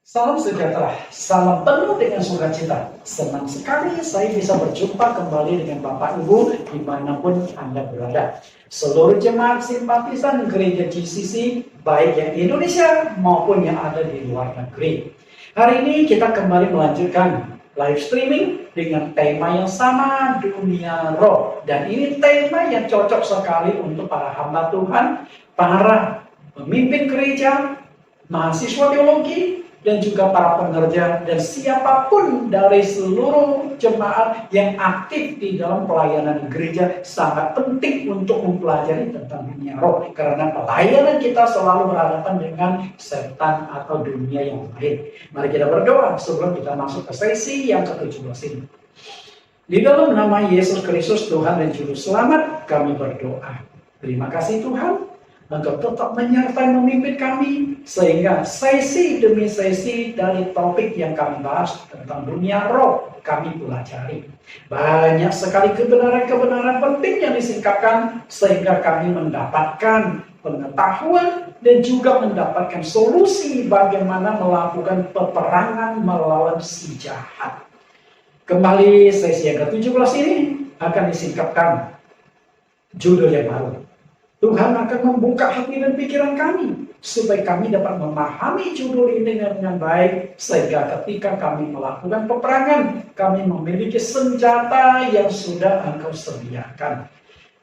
Salam sejahtera, salam penuh dengan sukacita. Senang sekali saya bisa berjumpa kembali dengan Bapak Ibu dimanapun Anda berada. Seluruh jemaat simpatisan gereja GCC, baik yang di Indonesia maupun yang ada di luar negeri. Hari ini kita kembali melanjutkan live streaming dengan tema yang sama, dunia roh. Dan ini tema yang cocok sekali untuk para hamba Tuhan, para pemimpin gereja, mahasiswa teologi, dan juga para pengerja dan siapapun dari seluruh jemaat yang aktif di dalam pelayanan gereja sangat penting untuk mempelajari tentang dunia roh, karena pelayanan kita selalu berhadapan dengan setan atau dunia yang lain. Mari kita berdoa sebelum kita masuk ke sesi yang ke-17 ini. Di dalam nama Yesus Kristus Tuhan dan Juru Selamat kami berdoa. Terima kasih Tuhan, Engkau tetap menyertai memimpin kami, sehingga sesi demi sesi dari topik yang kami bahas tentang dunia roh kami pelajari. Banyak sekali kebenaran-kebenaran penting yang disingkapkan, sehingga kami mendapatkan pengetahuan dan juga mendapatkan solusi bagaimana melakukan peperangan melawan si jahat. Kembali sesi yang ke-17 ini akan disingkapkan judul yang baru. Tuhan akan membuka hati dan pikiran kami, supaya kami dapat memahami judul ini dengan baik, sehingga ketika kami melakukan peperangan, kami memiliki senjata yang sudah Engkau sediakan.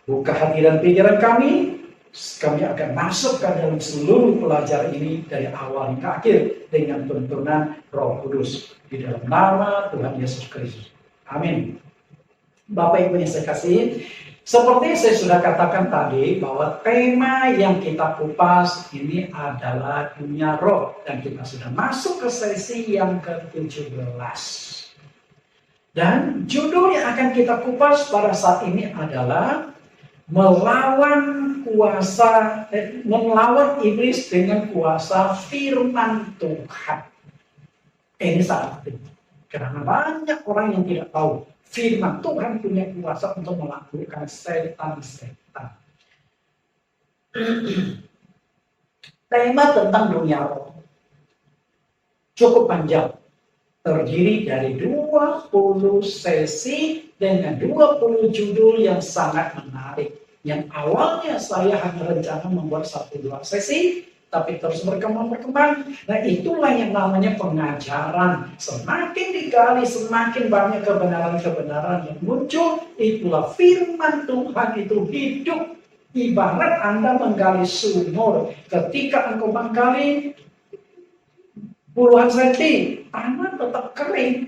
Buka hati dan pikiran kami akan masuk ke dalam seluruh pelajaran ini dari awal hingga akhir dengan tuntunan Roh Kudus. Di dalam nama Tuhan Yesus Kristus. Amin. Bapak Ibu yang saya kasih, seperti saya sudah katakan tadi bahwa tema yang kita kupas ini adalah dunia roh, dan kita sudah masuk ke sesi yang ke-17. Dan judul yang akan kita kupas pada saat ini adalah melawan iblis dengan kuasa firman Tuhan. Ini sangat penting karena banyak orang yang tidak tahu firman Tuhan punya kuasa untuk melakukan setan-setan. Tema tentang dunia roh cukup panjang, terdiri dari 20 sesi dengan 20 judul yang sangat menarik. Yang awalnya saya hanya rencana membuat 1-2 sesi, tapi terus berkembang. Nah, itulah yang namanya pengajaran. Semakin digali, semakin banyak kebenaran-kebenaran yang muncul. Itulah firman Tuhan itu hidup. Ibarat Anda menggali sumur. Ketika Engkau menggali puluhan senti, tanah tetap kering.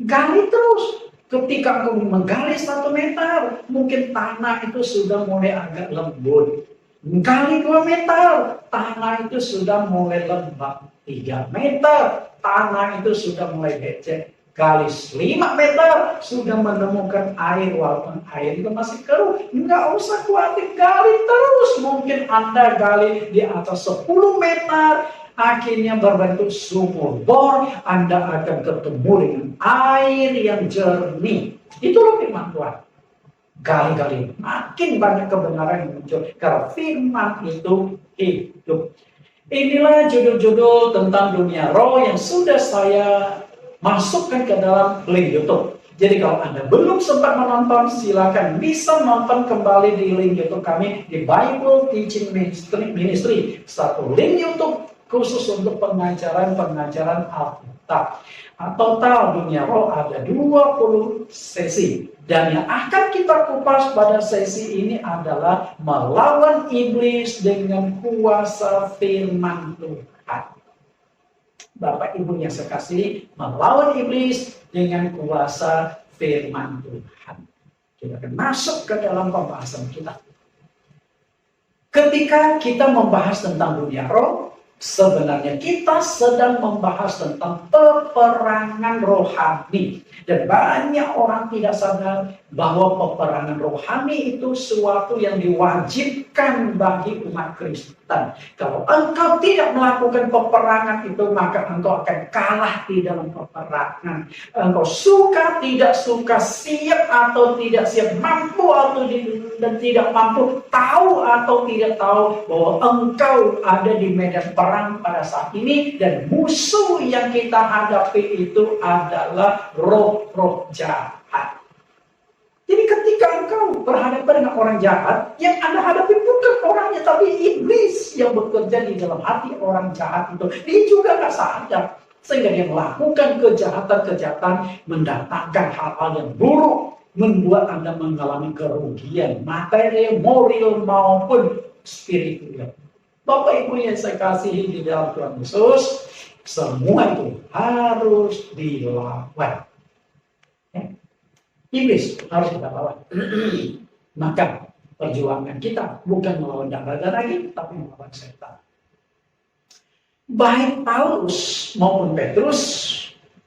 Gali terus. Ketika Engkau menggali 1 meter, mungkin tanah itu sudah mulai agak lembut. Gali 2 meter, tanah itu sudah mulai lembab. 3 meter, tanah itu sudah mulai becek. Gali 5 meter, sudah menemukan air, walaupun air itu masih keruh. Nggak usah khawatir, gali terus. Mungkin Anda gali di atas 10 meter, akhirnya berbentuk sumur bor, Anda akan ketemu dengan air yang jernih. Itulah firman Tuhan. Gali-gali, makin banyak kebenaran yang muncul, karena firman itu hidup. Inilah judul-judul tentang dunia roh yang sudah saya masukkan ke dalam link YouTube. Jadi kalau Anda belum sempat menonton, silakan bisa nonton kembali di link YouTube kami di Bible Teaching Ministry. Satu link YouTube khusus untuk pengajaran-pengajaran Alkitab. Total dunia roh ada 20 sesi. Dan yang akan kita kupas pada sesi ini adalah melawan iblis dengan kuasa firman Tuhan. Bapak Ibu yang saya kasih, melawan iblis dengan kuasa firman Tuhan. Kita akan masuk ke dalam pembahasan kita. Ketika kita membahas tentang dunia roh, sebenarnya kita sedang membahas tentang peperangan rohani. Dan banyak orang tidak sadar bahwa peperangan rohani itu suatu yang diwajibkan bagi umat Kristus. ketakutan. Kalau engkau tidak melakukan peperangan itu, maka engkau akan kalah di dalam peperangan. Engkau suka, tidak suka, siap atau tidak siap, mampu atau dan tidak mampu, tahu atau tidak tahu bahwa engkau ada di medan perang pada saat ini, dan musuh yang kita hadapi itu adalah roh-roh jahat. Jadi ketika engkau berhadapan dengan orang jahat, yang Anda hadapi bukan orangnya, tapi iblis yang bekerja di dalam hati orang jahat itu. Dia juga nggak sadar, sehingga dia melakukan kejahatan-kejahatan, mendatangkan hal-hal yang buruk, membuat Anda mengalami kerugian materi, moral maupun spiritual. Bapak Ibu yang saya kasihi di dalam Tuhan Yesus, semua itu harus dilawan. Iblis harus kita lawan. Maka perjuangan kita bukan melawan darah dan daging, tapi melawan setan. Baik Paulus maupun Petrus,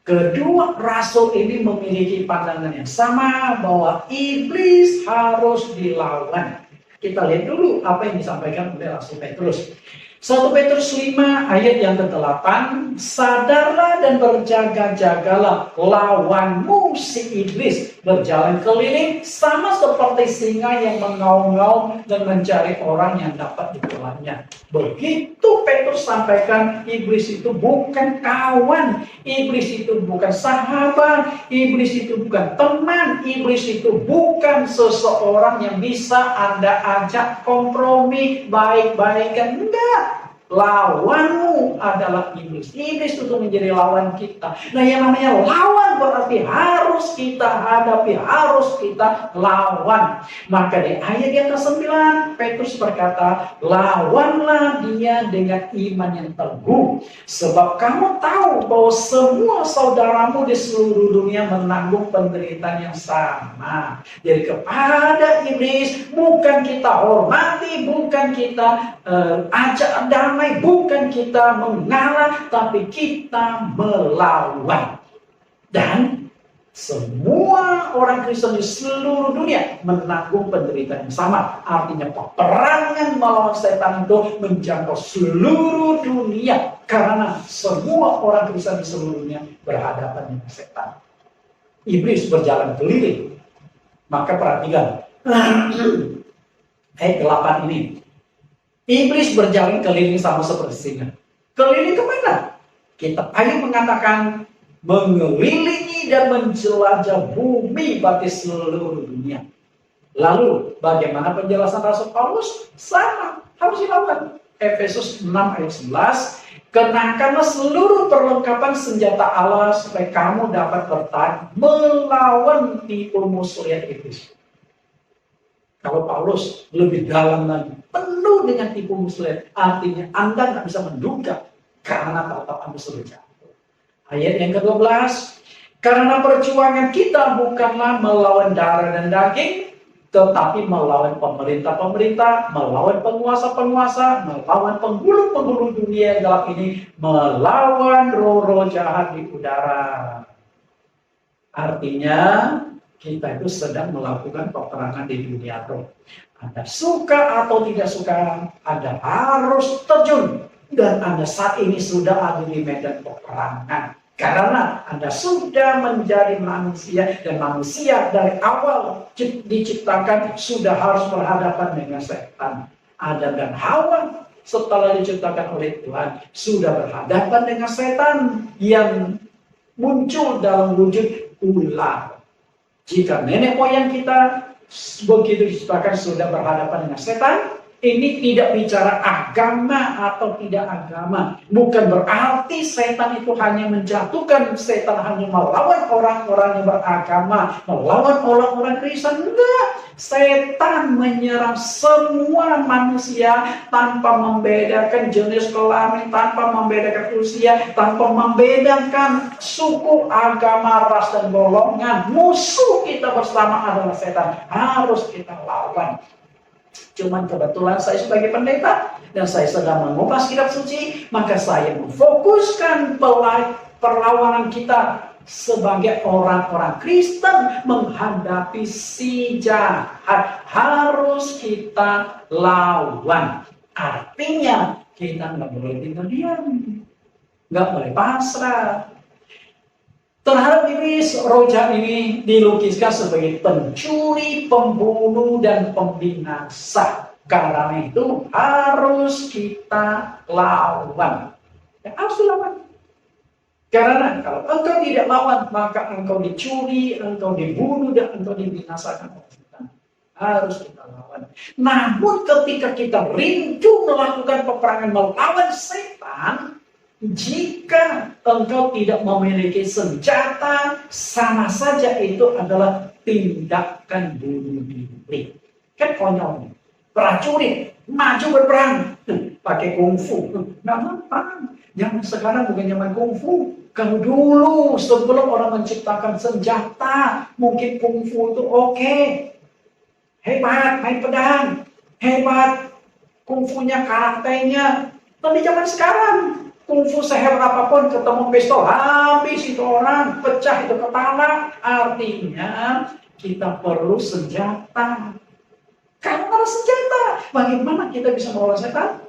kedua rasul ini memiliki pandangan yang sama bahwa iblis harus dilawan. Kita lihat dulu apa yang disampaikan oleh Rasul Petrus. 1 Petrus 5 ayat yang ke-8, sadarlah dan berjaga-jagalah, lawanmu si iblis berjalan keliling sama seperti singa yang mengaum-ngaum dan mencari orang yang dapat ditelannya. Begitu Petrus sampaikan, iblis itu bukan kawan, iblis itu bukan sahabat, iblis itu bukan teman, iblis itu bukan seseorang yang bisa Anda ajak kompromi, baik-baikan, enggak. Lawanmu adalah iblis. Iblis itu menjadi lawan kita. Nah, yang namanya lawan berarti harus kita hadapi, harus kita lawan. Maka di ayat yang ke-9, Petrus berkata, lawanlah dia dengan iman yang teguh. Sebab kamu tahu bahwa semua saudaramu di seluruh dunia menanggung penderitaan yang sama. Jadi kepada iblis, bukan kita hormati, bukan kita ajak damai, bukan kita mengalah, tapi kita melawan. Dan semua orang Kristen di seluruh dunia menanggung penderitaan yang sama. Artinya peperangan melawan setan itu menjangkau seluruh dunia, karena semua orang Kristen di seluruh dunia berhadapan dengan setan. Iblis berjalan keliling. Maka perhatikan ayat 8 ini. Iblis berjalan keliling sama seperti singa. Keliling kemana? Kitab Ayub mengatakan mengelilingi dan menjelajah bumi berarti seluruh dunia. Lalu bagaimana penjelasan Rasul Paulus? Sama, harus dilakukan. Efesus 6 ayat 11, kenakanlah seluruh perlengkapan senjata Allah supaya kamu dapat bertahan melawan tipu muslihat iblis. Kalau Paulus lebih dalam lagi, penuh dengan tipu muslihat, artinya Anda nggak bisa menduga karena tatap Anda sudah jatuh. Ayat yang ke-12, karena perjuangan kita bukanlah melawan darah dan daging, tetapi melawan pemerintah-pemerintah, melawan penguasa-penguasa, melawan penghulu-penghulu dunia yang gelap ini, melawan roh-roh jahat di udara. Artinya kita itu sedang melakukan peperangan di dunia roh. Anda suka atau tidak suka, Anda harus terjun. Dan Anda saat ini sudah ada di medan peperangan. Karena Anda sudah menjadi manusia, dan manusia dari awal diciptakan sudah harus berhadapan dengan setan. Adam dan Hawa setelah diciptakan oleh Tuhan sudah berhadapan dengan setan yang muncul dalam wujud ular. Jika nenek moyang kita begitu diciptakan sudah berhadapan dengan setan, ini tidak bicara agama atau tidak agama. Bukan berarti setan itu hanya menjatuhkan, setan hanya melawan orang-orang yang beragama, melawan orang-orang Kristen. Enggak. Setan menyerang semua manusia tanpa membedakan jenis kelamin, tanpa membedakan usia, tanpa membedakan suku, agama, ras, dan golongan. Musuh kita bersama adalah setan. Harus kita lawan. Cuman kebetulan saya sebagai pendeta dan saya sedang mengupas kitab suci, maka saya memfokuskan perlawanan kita sebagai orang-orang Kristen menghadapi si jahat. Harus kita lawan. Artinya kita nggak boleh tinggal diam, nggak boleh pasrah. Terhadap iblis, roh jahat ini dilukiskan sebagai pencuri, pembunuh, dan pembinasa. Karena itu harus kita lawan. Ya, harus dilawan. Karena kalau engkau tidak lawan, maka engkau dicuri, engkau dibunuh, dan engkau dibinasakan. Harus kita lawan. Namun ketika kita rindu melakukan peperangan melawan setan, jika engkau tidak memiliki senjata, sama saja itu adalah tindakan bunuh diri. Kan konyol. Prajurit maju berperang pakai kungfu. Nggak mempan. Zaman sekarang bukan zaman kungfu. Kalau dulu sebelum orang menciptakan senjata, mungkin kungfu itu oke. Hebat main pedang, hebat kungfunya, karakternya. Tapi zaman sekarang kungfu sehebat apapun, ketemu pistol, habis itu orang, pecah itu kepala. Artinya kita perlu senjata. Kalau ada senjata, bagaimana kita bisa melawan setan?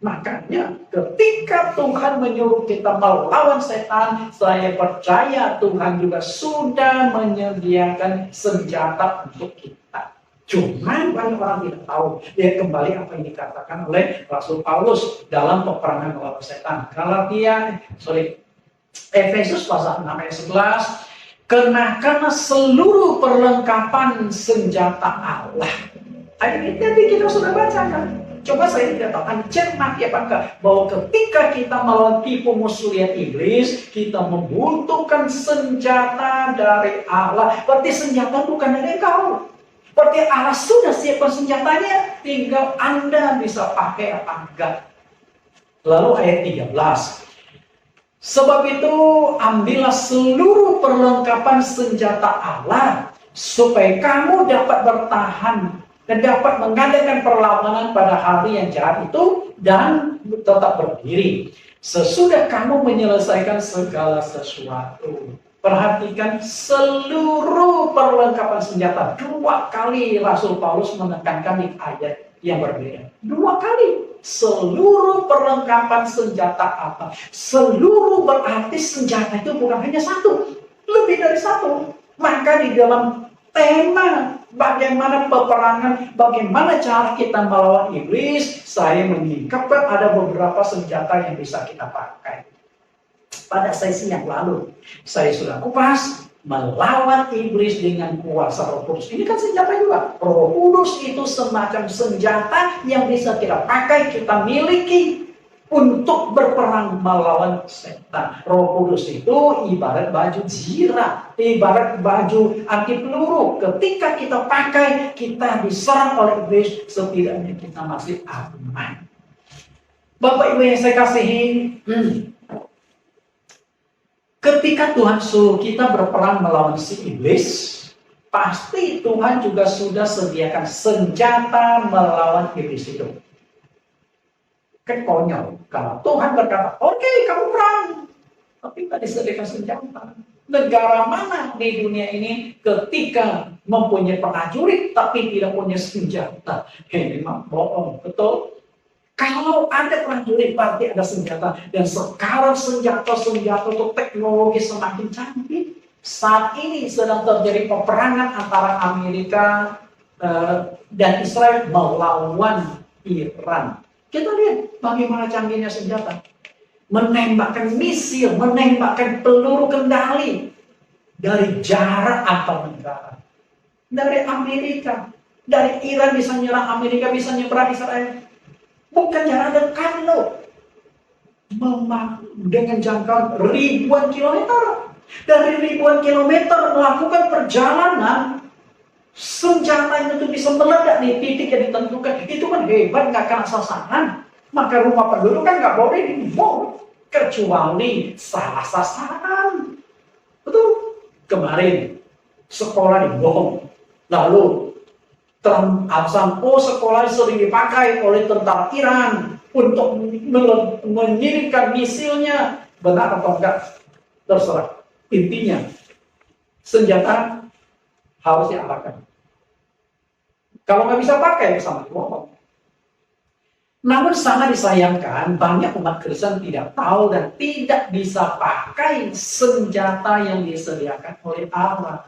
Makanya ketika Tuhan menyuruh kita melawan setan, saya percaya Tuhan juga sudah menyediakan senjata untuk kita. Cuman banyak orang tidak tahu. Dia kembali apa yang dikatakan oleh Rasul Paulus dalam peperangan melawan setan. Efesus pasal 6 ayat 11, kenakanlah seluruh perlengkapan senjata Allah. Ayat ini tadi kita sudah bacakan. Coba saya tidak tahu, cermati apakah bahwa ketika kita melawan tipu muslihat iblis, kita membutuhkan senjata dari Allah. Berarti senjata bukan dari engkau. Berarti Allah sudah siapkan senjatanya, tinggal Anda bisa pakai apa enggak. Lalu ayat 13. Sebab itu ambillah seluruh perlengkapan senjata Allah, supaya kamu dapat bertahan dan dapat mengadakan perlawanan pada hari yang jahat itu dan tetap berdiri. Sesudah kamu menyelesaikan segala sesuatu. Perhatikan seluruh perlengkapan senjata. 2 kali Rasul Paulus menekankan di ayat yang berbeda. 2 kali. Seluruh perlengkapan senjata apa? Seluruh berarti senjata itu bukan hanya satu. Lebih dari satu. Maka di dalam tema bagaimana peperangan, bagaimana cara kita melawan iblis, saya menyingkapkan ada beberapa senjata yang bisa kita pakai. Pada sesi yang lalu, saya sudah kupas melawan iblis dengan kuasa Roh Kudus. Ini kan senjata juga. Roh Kudus itu semacam senjata yang bisa kita pakai, kita miliki untuk berperang melawan setan. Roh Kudus itu ibarat baju zirah, ibarat baju anti peluru. Ketika kita pakai, kita diserang oleh iblis, setidaknya kita masih aman. Bapak Ibu yang saya kasihi, ketika Tuhan suruh kita berperang melawan si iblis, pasti Tuhan juga sudah sediakan senjata melawan iblis itu. Kan konyol. Kalau Tuhan berkata, oke, kamu perang, tapi tidak disediakan senjata. Negara mana di dunia ini ketika mempunyai prajurit tapi tidak punya senjata? Memang bohong, betul? Kalau ada prajurit berarti ada senjata. Dan sekarang senjata itu teknologi semakin canggih. Saat ini sedang terjadi peperangan antara Amerika dan Israel melawan Iran. Kita lihat bagaimana canggihnya senjata. Menembakkan misil, menembakkan peluru kendali dari jarak antar negara. Dari Amerika, dari Iran bisa nyerang Amerika, bisa nyerang Israel. Bukan jarak dekat loh. Dengan jangkauan ribuan kilometer. Dari ribuan kilometer melakukan perjalanan, senjata itu bisa meledak di titik yang ditentukan. Itu kan hebat, nggak kena sasaran. Maka rumah penduduk kan nggak boleh dibom, kecuali salah sasaran. Betul? Kemarin sekolah dibom, lalu sekolah sering dipakai oleh tentara Iran untuk mengirimkan misilnya. Benar atau enggak? Terserah. Intinya, senjata harus diarahkan. Kalau nggak bisa pakai, sama bohong. Namun sangat disayangkan, banyak umat Kristen tidak tahu dan tidak bisa pakai senjata yang disediakan oleh Allah.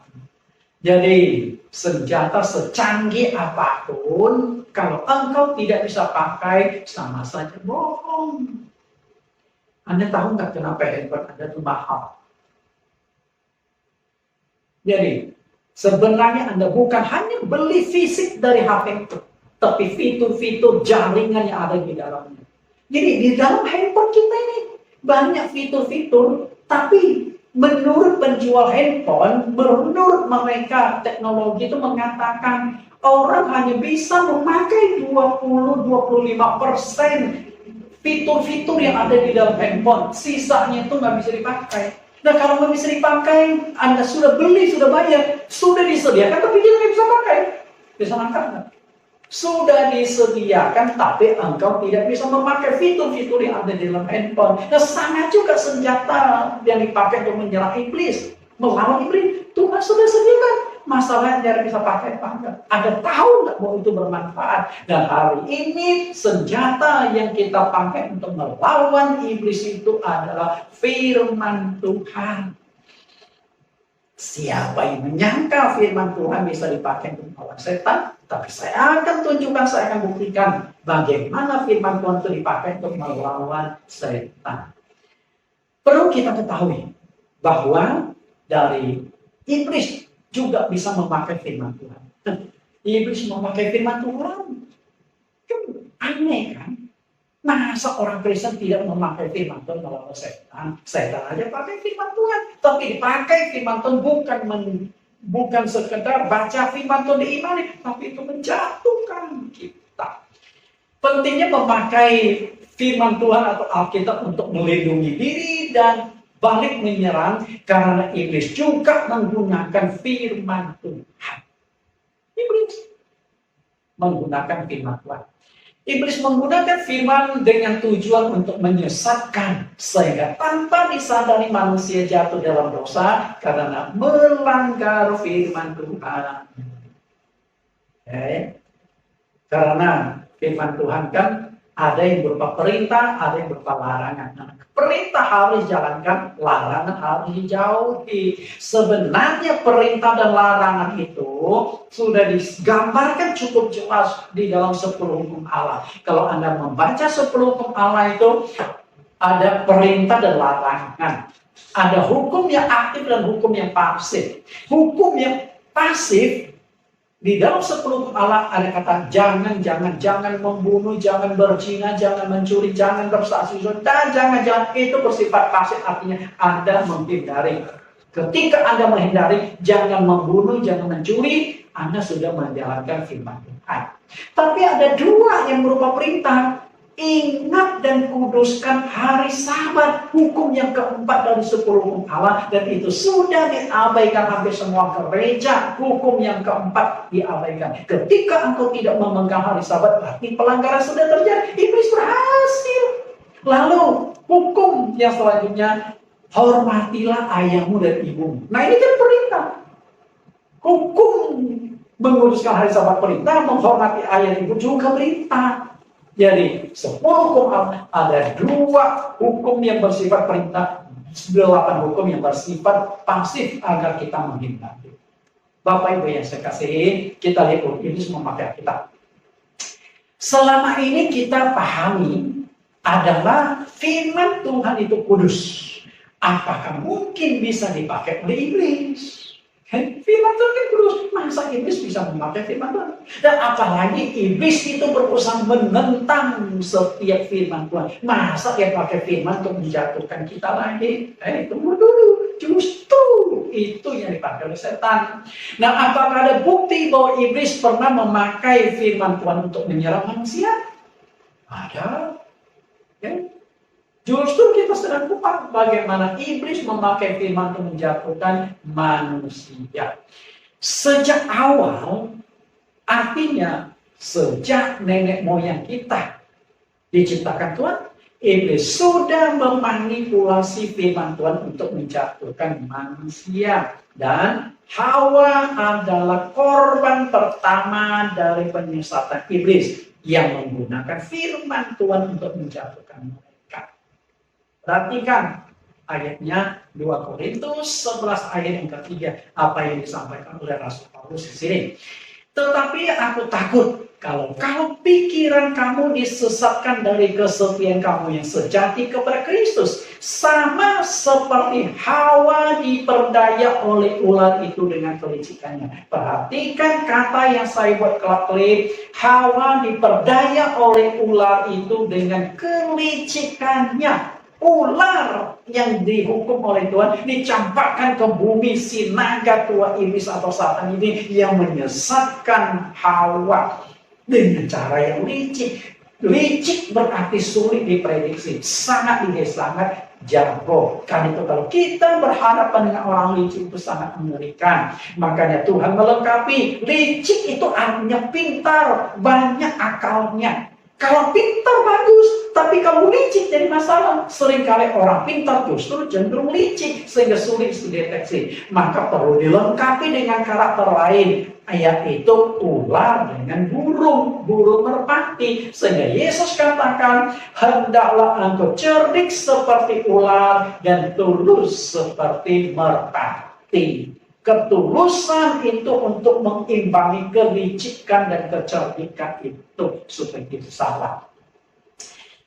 Jadi, senjata secanggih apapun, kalau engkau tidak bisa pakai, sama saja bohong. Anda tahu nggak kenapa handphone Anda itu mahal? Jadi, sebenarnya Anda bukan hanya beli fisik dari HP itu, tapi fitur-fitur jaringan yang ada di dalamnya. Jadi, di dalam handphone kita ini banyak fitur-fitur, tapi menurut penjual handphone, menurut mereka teknologi itu mengatakan orang hanya bisa memakai 20-25% fitur-fitur yang ada di dalam handphone. Sisanya itu nggak bisa dipakai. Nah, kalau nggak bisa dipakai, Anda sudah beli, sudah bayar, sudah disediakan, tapi dia nggak bisa pakai. Bisa angkat nggak? Sudah disediakan, tapi engkau tidak bisa memakai fitur-fitur yang ada di dalam handphone. Nah, sangat juga senjata yang dipakai untuk menyerang iblis, melawan iblis. Tuhan sudah sediakan. Masalahnya bisa pakai apa enggak? Ada tahu nggak bahwa itu bermanfaat? Dan hari ini senjata yang kita pakai untuk melawan iblis itu adalah firman Tuhan. Siapa yang menyangka firman Tuhan bisa dipakai untuk melawan setan? Tapi saya akan tunjukkan, saya akan buktikan bagaimana firman Tuhan itu dipakai untuk melawan setan. Perlu kita ketahui bahwa dari iblis juga bisa memakai firman Tuhan. Iblis memakai firman Tuhan. Kan aneh kan? Masa orang Kristen tidak memakai firman Tuhan melawan setan? Setan aja pakai firman Tuhan. Tapi dipakai firman Tuhan bukan sekedar baca firman Tuhan diimani, tapi itu menjatuhkan kita. Pentingnya memakai firman Tuhan atau Alkitab untuk melindungi diri dan balik menyerang, karena iblis juga menggunakan firman Tuhan. Iblis menggunakan firman Tuhan. Iblis menggunakan firman dengan tujuan untuk menyesatkan, sehingga tanpa disadari manusia jatuh dalam dosa karena melanggar firman Tuhan. Karena firman Tuhan kan ada yang berupa perintah, ada yang berupa larangan. Nah, perintah harus dijalankan, larangan harus dijauhi. Sebenarnya perintah dan larangan itu sudah digambarkan cukup jelas di dalam 10 hukum Allah. Kalau Anda membaca 10 hukum Allah itu ada perintah dan larangan. Ada hukum yang aktif dan hukum yang pasif. Hukum yang pasif di dalam 10 hukum Allah ada kata jangan membunuh, jangan berzina, jangan mencuri, jangan bersaksi, dan jangan itu bersifat pasif, artinya Anda menghindari. Ketika Anda menghindari, jangan membunuh, jangan mencuri, Anda sudah menjalankan firman Tuhan. Tapi ada 2 yang berupa perintah. Ingat dan kuduskan hari Sabat, hukum yang keempat dari 10 hukum Allah, dan itu sudah diabaikan hampir semua gereja. Hukum yang keempat diabaikan. Ketika engkau tidak memegang hari Sabat, berarti pelanggaran sudah terjadi. Iblis berhasil. Lalu hukum yang selanjutnya, hormatilah ayahmu dan ibumu. Nah, ini kan perintah. Hukum menguduskan hari Sabat perintah, menghormati ayah dan ibu juga perintah. Jadi 10 hukum Allah, ada 2 hukum yang bersifat perintah, 8 hukum yang bersifat pasif agar kita menghindari. Bapak Ibu yang saya kasihi, kita lihat iblis memakai kita. Selama ini kita pahami adalah firman Tuhan itu kudus. Apakah mungkin bisa dipakai oleh iblis? Firman Tuhan kan kudus, masa iblis bisa memakai firman Tuhan? Dan apalagi iblis itu berusaha menentang setiap firman Tuhan. Masa dia pakai firman untuk menjatuhkan kita lagi? Tunggu dulu, justru itu yang dipakai oleh setan. Nah, apakah ada bukti bahwa iblis pernah memakai firman Tuhan untuk menyerang manusia? Ada. Justru kita sedang lupa bagaimana iblis memakai firman untuk menjatuhkan manusia. Sejak awal, artinya sejak nenek moyang kita diciptakan Tuhan, iblis sudah memanipulasi firman Tuhan untuk menjatuhkan manusia. Dan Hawa adalah korban pertama dari penyesatan iblis. yang menggunakan firman Tuhan untuk menjatuhkan mereka. Perhatikan ayatnya 2 Korintus 11 ayat yang ketiga, apa yang disampaikan oleh Rasul Paulus di sini. Tetapi aku takut kalau pikiran kamu disesatkan dari kesetiaan kamu yang sejati kepada Kristus, sama seperti Hawa diperdaya oleh ular itu dengan kelicikannya. Perhatikan kata yang saya buat kelap-kelip. Hawa diperdaya oleh ular itu dengan kelicikannya. Ular yang dihukum oleh Tuhan dicampakkan ke bumi, si naga tua iblis atau Satan ini yang menyesatkan Hawa dengan cara yang licik. Licik berarti sulit diprediksi, sangat jago. Karena itu kalau kita berhadapan dengan orang licik itu sangat mengerikan. Makanya Tuhan melengkapi. Licik itu artinya pintar, banyak akalnya. Kalau pintar bagus, tapi kalau licik jadi masalah. Seringkali orang pintar justru cenderung licik sehingga sulit dideteksi. Maka perlu dilengkapi dengan karakter lain, yaitu ular dengan burung merpati. Sehingga Yesus katakan, hendaklah engkau cerdik seperti ular dan tulus seperti merpati. Ketulusan itu untuk mengimbangi kelicikan dan kecerdikan itu supaya kita salah.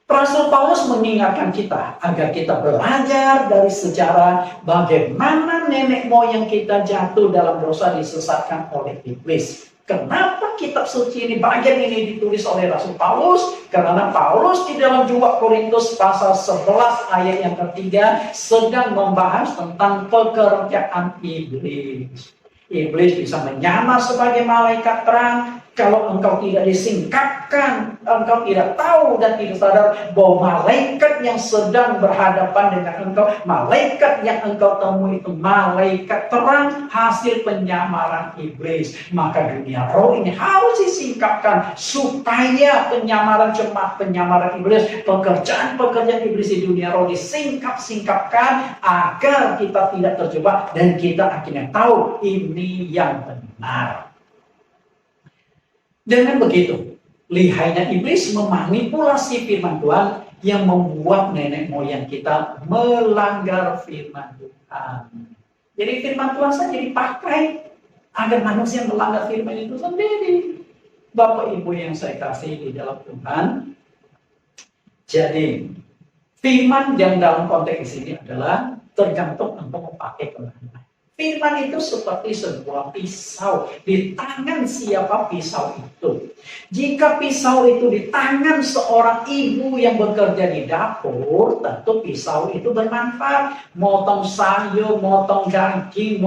Rasul Paulus mengingatkan kita agar kita belajar dari sejarah bagaimana nenek moyang kita jatuh dalam dosa disesatkan oleh iblis. Kenapa kitab suci ini, bagian ini ditulis oleh Rasul Paulus? Karena Paulus di dalam 2 Korintus pasal 11 ayat yang ketiga sedang membahas tentang pekerjaan iblis. Iblis bisa menyamar sebagai malaikat terang. Kalau engkau tidak disingkapkan, engkau tidak tahu dan tidak sadar bahwa malaikat yang sedang berhadapan dengan engkau, malaikat yang engkau temui itu malaikat terang, hasil penyamaran iblis. Maka dunia roh ini harus disingkapkan supaya penyamaran iblis, pekerjaan iblis di dunia roh disingkapkan agar kita tidak terjebak dan kita akhirnya tahu ini yang benar. Dengan begitu, lihainya iblis memanipulasi firman Tuhan yang membuat nenek moyang kita melanggar firman Tuhan. Jadi firman Tuhan saja dipakai agar manusia melanggar firman itu sendiri. Bapak Ibu yang saya kasih di dalam Tuhan, jadi firman yang dalam konteks ini adalah tergantung untuk memakai kemana. Firman itu seperti sebuah pisau. Di tangan siapa pisau itu? Jika pisau itu di tangan seorang ibu yang bekerja di dapur, tentu pisau itu bermanfaat. Motong sayur, motong daging,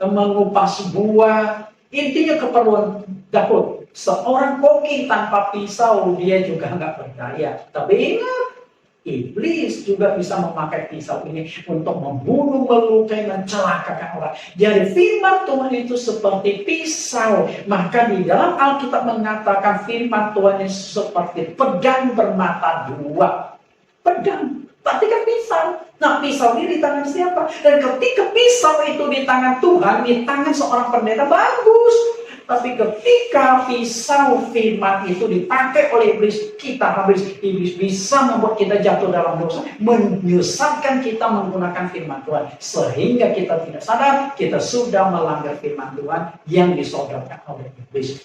mengupas buah. Intinya keperluan dapur. Seorang koki tanpa pisau, dia juga nggak berdaya. Tapi ingat, iblis juga bisa memakai pisau ini untuk membunuh, melukai, mencelakakan orang. Jadi firman Tuhan itu seperti pisau. Maka di dalam Alkitab mengatakan firman Tuhan itu seperti pedang bermata dua. Pedang, berarti kan pisau. Nah, pisau ini di tangan siapa? Dan ketika pisau itu di tangan Tuhan, di tangan seorang pendeta, bagus. Tapi ketika pisau firman itu dipakai oleh iblis, kita habis. Iblis bisa membuat kita jatuh dalam dosa, menyesatkan kita menggunakan firman Tuhan. Sehingga kita tidak sadar, kita sudah melanggar firman Tuhan yang disodorkan oleh iblis.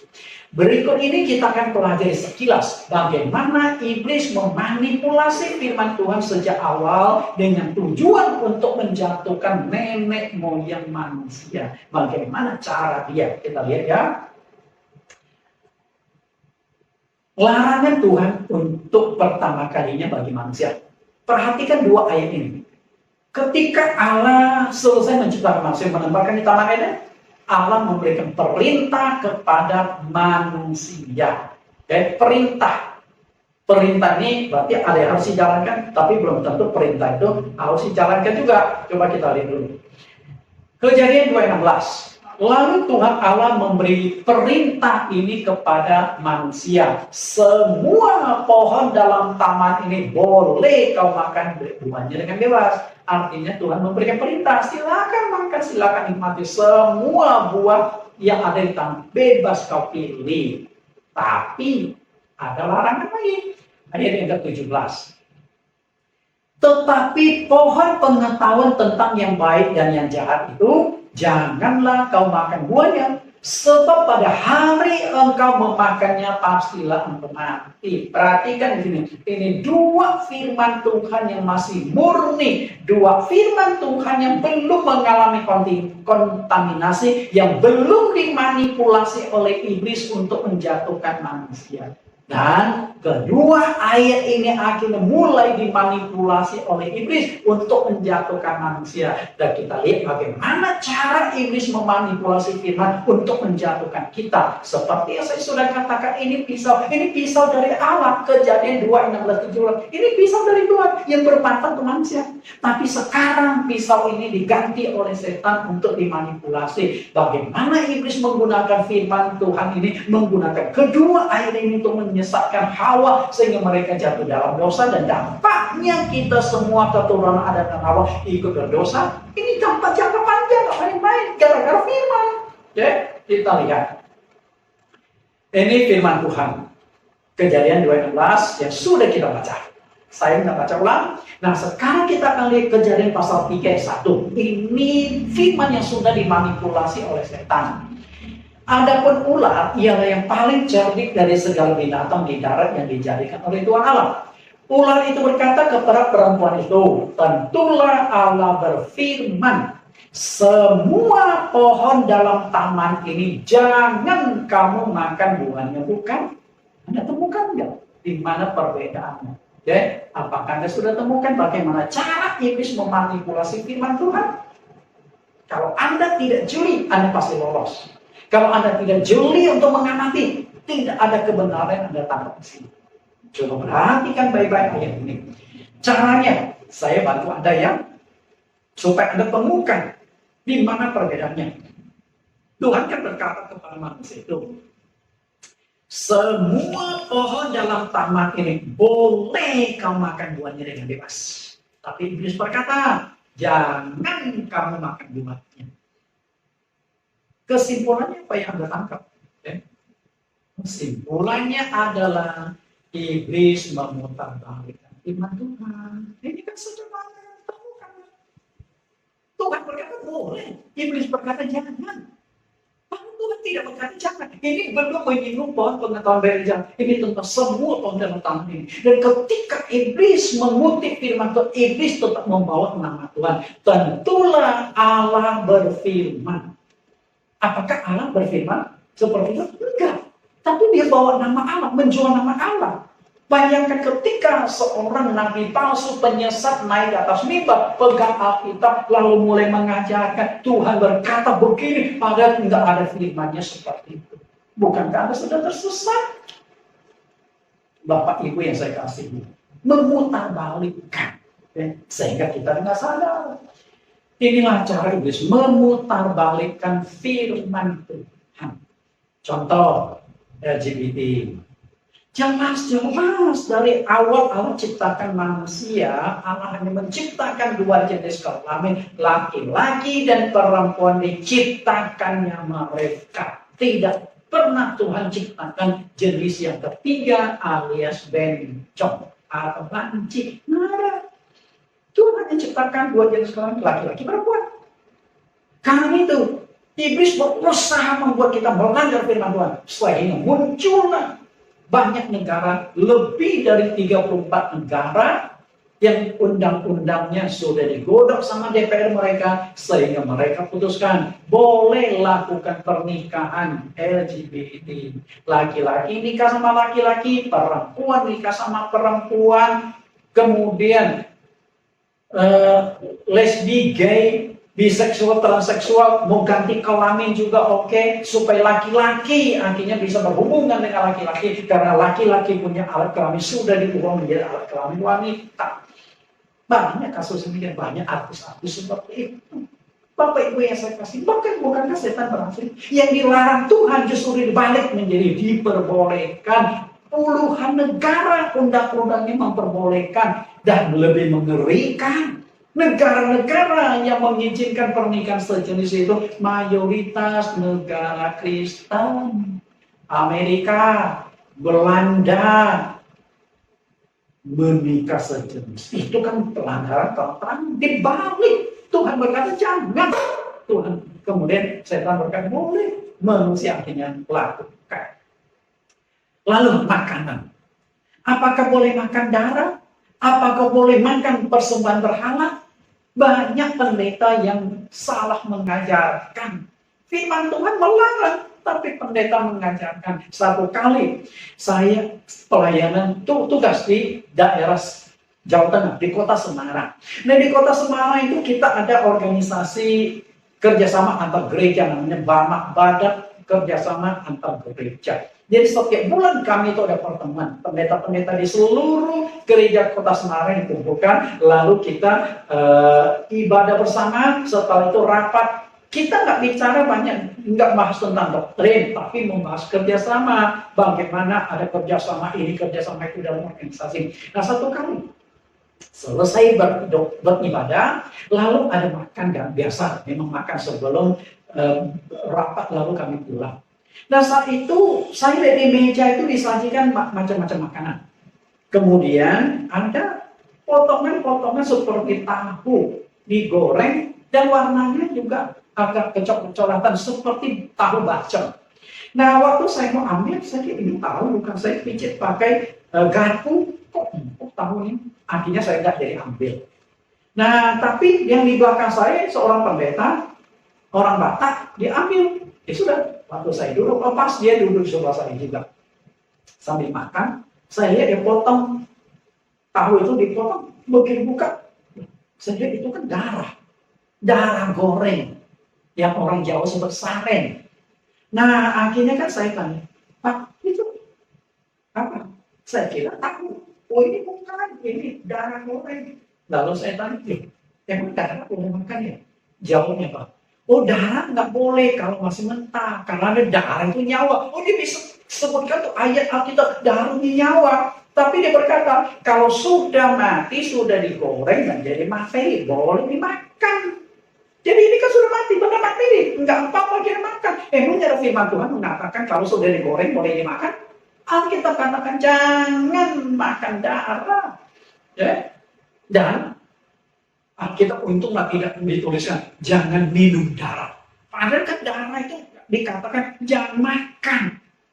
Berikut ini kita akan pelajari sekilas bagaimana iblis memanipulasi firman Tuhan sejak awal dengan tujuan untuk menjatuhkan nenek moyang manusia. Bagaimana cara dia? Kita lihat ya. Larangan Tuhan untuk pertama kalinya bagi manusia. Perhatikan dua ayat ini. Ketika Allah selesai menciptakan manusia, menempatkan di Taman Eden, Allah memberikan perintah kepada manusia. Perintah. Perintah ini berarti ada yang harus dijalankan, tapi belum tentu perintah itu harus dijalankan juga. Coba kita lihat dulu. Kejadian 2:16. Lalu Tuhan Allah memberi perintah ini kepada manusia. Semua pohon dalam taman ini boleh kau makan buahnya dengan bebas. Artinya Tuhan memberikan perintah, silakan makan, silakan nikmati semua buah yang ada di taman. Bebas kau pilih. Tapi Ada larangan lagi. Ayat yang ke-17. Tetapi pohon pengetahuan tentang yang baik dan yang jahat itu, janganlah kau makan buahnya. Sebab pada hari engkau memakannya, pastilah engkau mati. Perhatikan di sini. Ini dua firman Tuhan yang masih murni. Dua firman Tuhan yang belum mengalami kontaminasi, yang belum dimanipulasi oleh iblis untuk menjatuhkan manusia. Dan kedua ayat ini akhirnya mulai dimanipulasi oleh iblis untuk menjatuhkan manusia. Dan kita lihat bagaimana cara iblis memanipulasi firman untuk menjatuhkan kita. Seperti yang saya sudah katakan, ini pisau dari Allah. Kejadian 2:16-17. Ini pisau dari Tuhan yang bermanfaat untuk manusia. Tapi sekarang pisau ini diganti oleh setan untuk dimanipulasi. Bagaimana iblis menggunakan firman Tuhan ini, menggunakan kedua ayat ini untuk menyesatkan Hawa sehingga mereka jatuh dalam dosa, dan dampaknya kita semua keturunan Adam dan Hawa ikut berdosa. Ini dampak jangka panjang, gak main-main, gara-gara firman. Ya, kita lihat. Ini firman Tuhan. Kejadian 2:16 yang sudah kita baca. Saya tidak baca ulang. Nah, sekarang kita akan lihat Kejadian pasal 3 ayat 1. Ini firman yang sudah dimanipulasi oleh setan. Adapun ular ialah yang paling cerdik dari segala binatang di darat yang dijadikan oleh Tuhan Allah. Ular itu berkata kepada perempuan itu, tentulah Allah berfirman, semua pohon dalam taman ini jangan kamu makan buahnya, bukan? Anda temukan nggak di mana perbedaannya? Ya, apakah Anda sudah temukan bagaimana cara iblis memanipulasi firman Tuhan? Kalau Anda tidak jeli, Anda pasti lolos. Kalau Anda tidak jeli untuk mengamati, tidak ada kebenaran yang Anda tangkap di sini. Coba perhatikan baik-baik ayat ini. Caranya, saya bantu Anda ya, supaya Anda temukan di mana perbedaannya. Tuhan kan berkata kepada manusia itu, semua pohon dalam taman ini boleh kau makan buahnya dengan bebas. Tapi iblis berkata, jangan kamu makan buahnya. Kesimpulannya apa yang Anda tangkap? Ya? Kesimpulannya adalah iblis memutarbalikkan firman Tuhan. Ini kan sederhana yang ditemukan. Tuhan berkata boleh, iblis berkata jangan. Tuhan tidak berkata jangan. Ini belum menyinggung pohon pengetahuan baik dan jahat. Ini tentang semua pohon dalam taman ini. Dan ketika iblis mengutip firman Tuhan, iblis tetap membawa nama Tuhan. Tentulah Allah berfirman. Apakah Allah berfirman seperti itu? Enggak. Tapi dia bawa nama Allah, menjual nama Allah. Bayangkan ketika seorang nabi palsu penyesat naik ke atas mimbar, pegang Alkitab, lalu mulai mengajarkan Tuhan berkata begini, padahal tidak ada firman-Nya seperti itu. Bukankah Anda sudah tersesat? Bapak Ibu yang saya kasihi, memutarbalikkan, ya, sehingga kita tidak sadar. Inilah cara iblis memutarbalikkan firman Tuhan. Contoh LGBT. Jelas dari awal Allah ciptakan manusia, Allah hanya menciptakan dua jenis kelamin, laki-laki dan perempuan, diciptakannya mereka. Tidak pernah Tuhan ciptakan jenis yang ketiga alias bencong atau lancip. Nggak. Tuhan hanya ciptakan dua jenis kelamin, laki-laki perempuan. Karena itu, iblis berusaha membuat kita melanggar firman Tuhan. Setelah ini muncullah banyak negara, lebih dari 34 negara yang undang-undangnya sudah digodok sama DPR mereka, sehingga mereka putuskan boleh lakukan pernikahan LGBT. Laki-laki nikah sama laki-laki, perempuan nikah sama perempuan, kemudian lesbi, gay, biseksual, transseksual, mau ganti kelamin juga oke, supaya laki-laki akhirnya bisa berhubungan dengan laki-laki, karena laki-laki punya alat kelamin sudah diubah menjadi alat kelamin wanita. Banyak kasus ini, banyak artis-artis seperti itu. Bapak Ibu yang saya kasih, bukankah setan berhasil? Yang dilarang Tuhan justru dibalik menjadi diperbolehkan. Puluhan negara undang-undangnya memperbolehkan, dan lebih mengerikan, negara-negara yang mengizinkan pernikahan sejenis itu mayoritas negara Kristen. Amerika, Belanda menikah sejenis. Itu kan pelanggaran terang dibalik. Tuhan berkata jangan. Tuhan kemudian setan berkata boleh. Manusia akhirnya lakukan. Lalu makanan. Apakah boleh makan darah? Apakah boleh makan persembahan berhala? Banyak pendeta yang salah mengajarkan. Firman Tuhan melarang, tapi pendeta mengajarkan. Satu kali saya pelayanan tugas di daerah Jawa Tengah, di kota Semarang. Nah di kota Semarang itu kita ada organisasi kerjasama antar gereja, namanya Bamak Badak kerjasama antar gereja. Jadi setiap bulan kami itu ada pertemuan pendeta-pendeta di seluruh gereja kota Semarang dikumpulkan, lalu kita ibadah bersama. Setelah itu rapat, kita nggak bicara banyak, nggak bahas tentang doktrin, tapi membahas kerjasama, bagaimana ada kerjasama ini, kerjasama itu dalam organisasi. Nah satu kali selesai beribadah, lalu ada makan, dan biasa memang makan sebelum rapat, lalu kami pulang. Nah saat itu saya lihat di meja itu disajikan macam-macam makanan. Kemudian ada potongan-potongan seperti tahu digoreng dan warnanya juga agak kecoklatan seperti tahu bacem. Nah waktu saya mau ambil, saya ini tahu bukan, saya pijit pakai garpu, kok empuk tahu ini. Akhirnya saya nggak jadi ambil. Nah tapi yang di belakang saya seorang pendeta, orang Batak, dia ambil. Ya sudah, waktu saya duduk, pas dia duduk di sebelah saya juga. Sambil makan, saya lihat dia potong tahu itu, dipotong, begitu buka. Saya lihat itu kan darah goreng, yang orang Jawa sebut saren. Nah akhirnya kan saya tanya, Pak, itu apa? Saya kira tahu. Oh ini bukan, ini darah goreng. Lalu saya tanya, emang darah boleh makan ya? Jawabnya Pak, oh darah nggak boleh kalau masih mentah, karena ada darah itu nyawa. Oh dia bisa sebutkan tuh ayat Alkitab, darah ini nyawa. Tapi dia berkata, kalau sudah mati, sudah digoreng menjadi materi, boleh dimakan. Jadi ini kan sudah mati, benar mati, nggak apa-apa dia makan. Emangnya ada firman Tuhan mengatakan kalau sudah digoreng boleh dimakan? Alkitab katakan jangan makan darah. Ya? Dan Alkitab untunglah tidak dituliskan jangan minum darah. Padahal kan darah itu dikatakan jangan makan.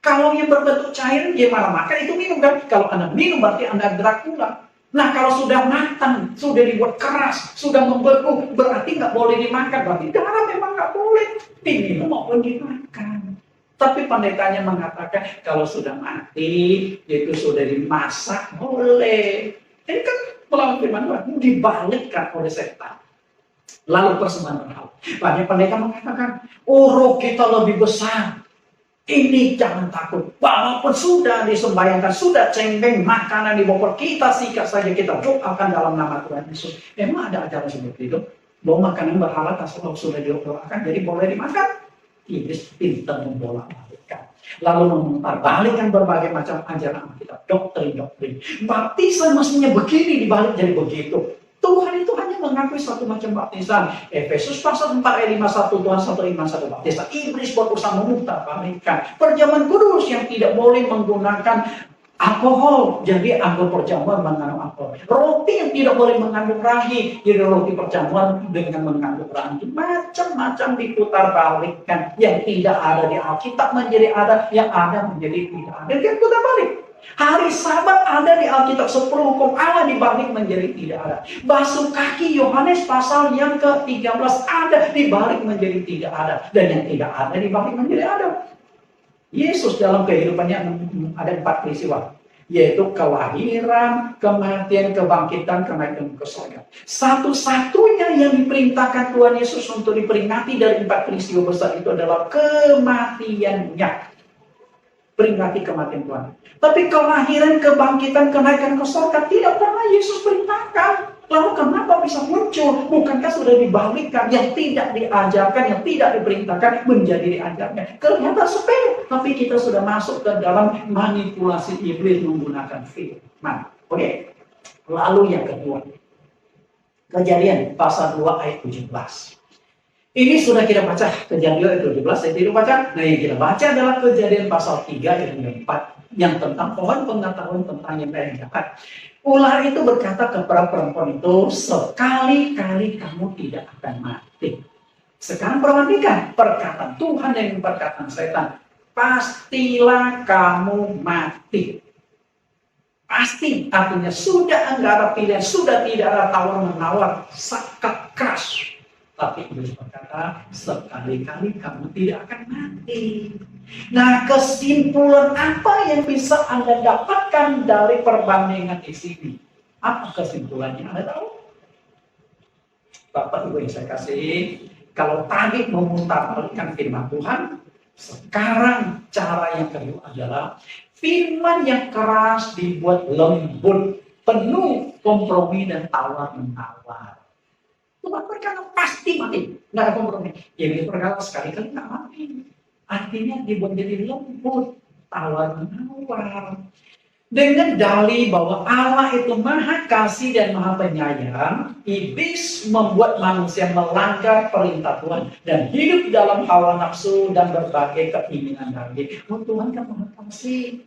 Kalau yang berbentuk cair dia malah makan, itu minum kan. Kalau Anda minum berarti Anda Dracula. Nah kalau sudah matang, sudah dibuat keras, sudah membeku, berarti nggak boleh dimakan. Berarti darah memang nggak boleh diminum maupun dimakan. Tapi pendetanya mengatakan kalau sudah mati, itu sudah dimasak, boleh. Ini kan melawan firman Tuhan, dibalikkan oleh setan. Lalu persembahan berhala. Banyak pendeta mengatakan, roh kita lebih besar. Ini jangan takut. Walaupun sudah disembayangkan, sudah cengkeng makanan di bopor, kita sikat saja, kita doakan dalam nama Tuhan Yesus. Emang ada ajaran seperti itu? Bahwa makanan berhala kalau sudah didoakan, jadi boleh dimakan. Iblis pintar membolak-balikkan, lalu memutarbalikkan berbagai macam ajaran kita, doktrin-doktrin. Baptisan mestinya begini, dibalik jadi begitu. Tuhan itu hanya mengakui satu macam baptisan. Efesus pasal 4 ayat 51, Tuhan satu iman satu baptisan. Iblis berusaha memutarbalikkan. Perjamuan kudus yang tidak boleh menggunakan alkohol, jadi anggur perjamuan mengandung alkohol. Roti yang tidak boleh mengandung ragi, jadi roti perjamuan dengan mengandung ragi. Macam-macam diputar balikkan. Yang tidak ada di Alkitab menjadi ada, yang ada menjadi tidak ada. Dia putar balik. Hari Sabat ada di Alkitab, 10 hukum Allah dibalik menjadi tidak ada. Basuh kaki Yohanes pasal yang ke-13 ada, dibalik menjadi tidak ada. Dan yang tidak ada dibalik menjadi ada. Yesus dalam kehidupannya ada 4 peristiwa, yaitu kelahiran, kematian, kebangkitan, kenaikan ke surga. Satu-satunya yang diperintahkan Tuhan Yesus untuk diperingati dari 4 peristiwa besar itu adalah kematiannya. Peringati kematian Tuhan. Tapi kelahiran, kebangkitan, kenaikan ke surga tidak pernah Yesus perintahkan. Lalu kenapa bisa muncul? Bukankah sudah dibalikkan? Yang tidak diajarkan, yang tidak diperintahkan menjadi diajarkan. Kelihatan sepele, tapi kita sudah masuk ke dalam manipulasi iblis menggunakan firman. Oke. Lalu yang kedua, Kejadian pasal 2 ayat 17. Ini sudah kita baca, Kejadian ayat 17 ayat 17. Nah yang kita baca adalah Kejadian pasal 3 ayat 4. yang tentang pohon pengetahuan tentang yang baik dan jahat. Ular itu berkata kepada perempuan itu, sekali-kali kamu tidak akan mati. Sekarang perhatikan perkataan Tuhan dan perkataan setan. Pastilah kamu mati. Pasti, artinya sudah enggak ada pilihan, sudah tidak ada tawar-menawar, sangat keras. Tapi Iblis berkata, sekali-kali kamu tidak akan mati. Nah, kesimpulan apa yang bisa Anda dapatkan dari perbandingan di sini? Apa kesimpulannya? Anda tahu? Bapak Ibu yang saya kasih, kalau tadi memutarbalikkan firman Tuhan, sekarang cara yang kedua adalah firman yang keras dibuat lembut, penuh kompromi dan tawar-menawar. Tuhan berkata pasti mati, nggak ada kompromi. Yang berkata sekali-kali nggak mati. Artinya dibuat jadi lembut, tawar-menawar. Dengan dalih bahwa Allah itu maha kasih dan maha penyayang, iblis membuat manusia melanggar perintah Tuhan dan hidup dalam hawa nafsu dan berbagai keinginan daging. Oh, Tuhan kan maha kasih.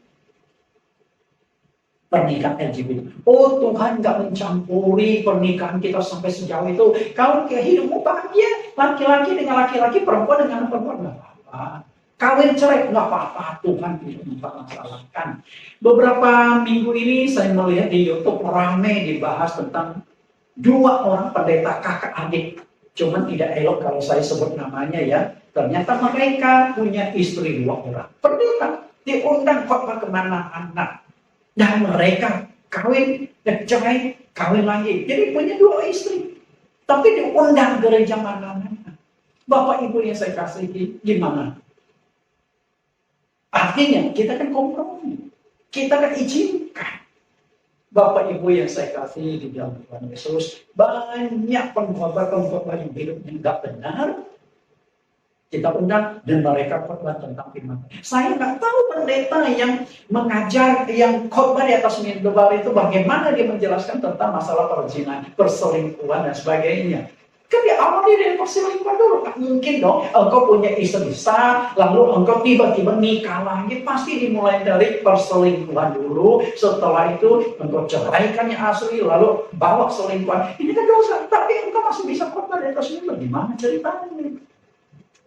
Pernikahan LGBT. Oh, Tuhan nggak mencampuri pernikahan kita sampai sejauh itu. Kalau hidupmu bahagia, laki-laki dengan laki-laki, perempuan dengan perempuan, nggak apa-apa. Kawin cerai, nggak apa-apa, Tuhan tidak mempermasalahkan. Beberapa minggu ini saya melihat di YouTube ramai dibahas tentang dua orang pendeta kakak adik. Cuman tidak elok kalau saya sebut namanya ya. Ternyata mereka punya istri dua orang. Pendeta diundang khotbah kemana-mana. Dan mereka kawin, cerai, kawin lagi. Jadi punya dua istri. Tapi diundang gereja mana-mana. Bapak Ibu yang saya kasihi, gimana? Artinya kita kan kompromi, kita kan izinkan. Bapak Ibu yang saya kasih di dalam Tuhan Yesus, banyak pengkhotbah yang hidupnya nggak benar, kita undang dan mereka khotbah tentang firman. Saya nggak tahu pendeta yang mengajar, yang khotbah di atas mimbar itu bagaimana dia menjelaskan tentang masalah perzinahan, perselingkuhan dan sebagainya. Kan diawali dari perselingkuhan dulu. Kan mungkin dong, engkau punya istri sah, lalu engkau tiba-tiba nikah lagi. Pasti dimulai dari perselingkuhan dulu. Setelah itu engkau ceraikan yang asli, lalu bawa selingkuhan. Ini kan dosa, tapi engkau masih bisa khotbah di atas mimbar. Gimana ceritanya?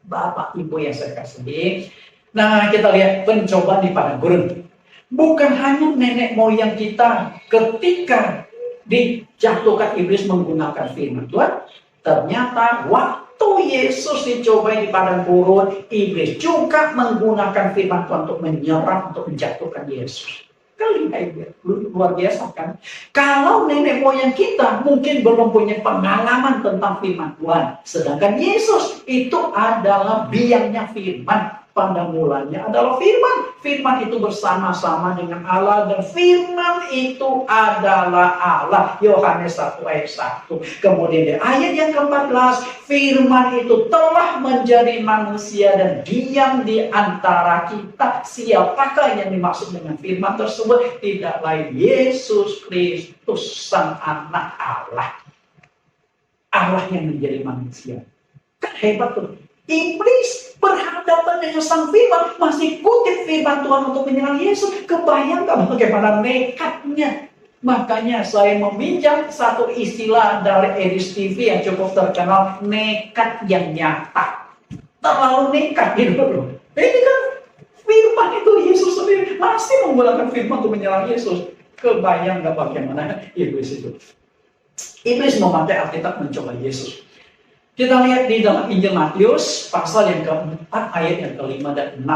Bapak Ibu yang saya kasih. Nah, kita lihat pencobaan di padang gurun. Bukan hanya nenek moyang kita ketika dijatuhkan iblis menggunakan firman Tuhan. Ternyata waktu Yesus dicobai di padang gurun, iblis juga menggunakan firman Tuhan untuk menyerang, untuk menjatuhkan Yesus. Kali luar biasa kan? Kalau nenek moyang kita mungkin belum punya pengalaman tentang firman Tuhan, sedangkan Yesus itu adalah biangnya firman. Pada mulanya adalah firman. Firman itu bersama-sama dengan Allah dan firman itu adalah Allah. Yohanes 1 ayat 1. Kemudian di ayat yang ke-14, firman itu telah menjadi manusia dan diam di antara kita. Siapakah yang dimaksud dengan firman tersebut? Tidak lain Yesus Kristus, Sang Anak Allah. Allah yang menjadi manusia. Kan hebat tuh. Iblis berhadapan dengan sang firman, masih kutip firman Tuhan untuk menyerang Yesus. Kebayangkan bagaimana nekatnya. Makanya saya meminjam satu istilah dari Edis TV yang cukup terkenal, nekat yang nyata. Terlalu nekat gitu loh. Ini kan firman itu Yesus sendiri masih menggunakan firman untuk menyerang Yesus. Kebayangkan bagaimana iblis itu. Iblis memakai Alkitab mencoba Yesus. Kita lihat di dalam Injil Matius, pasal yang keempat, ayat yang kelima dan 6.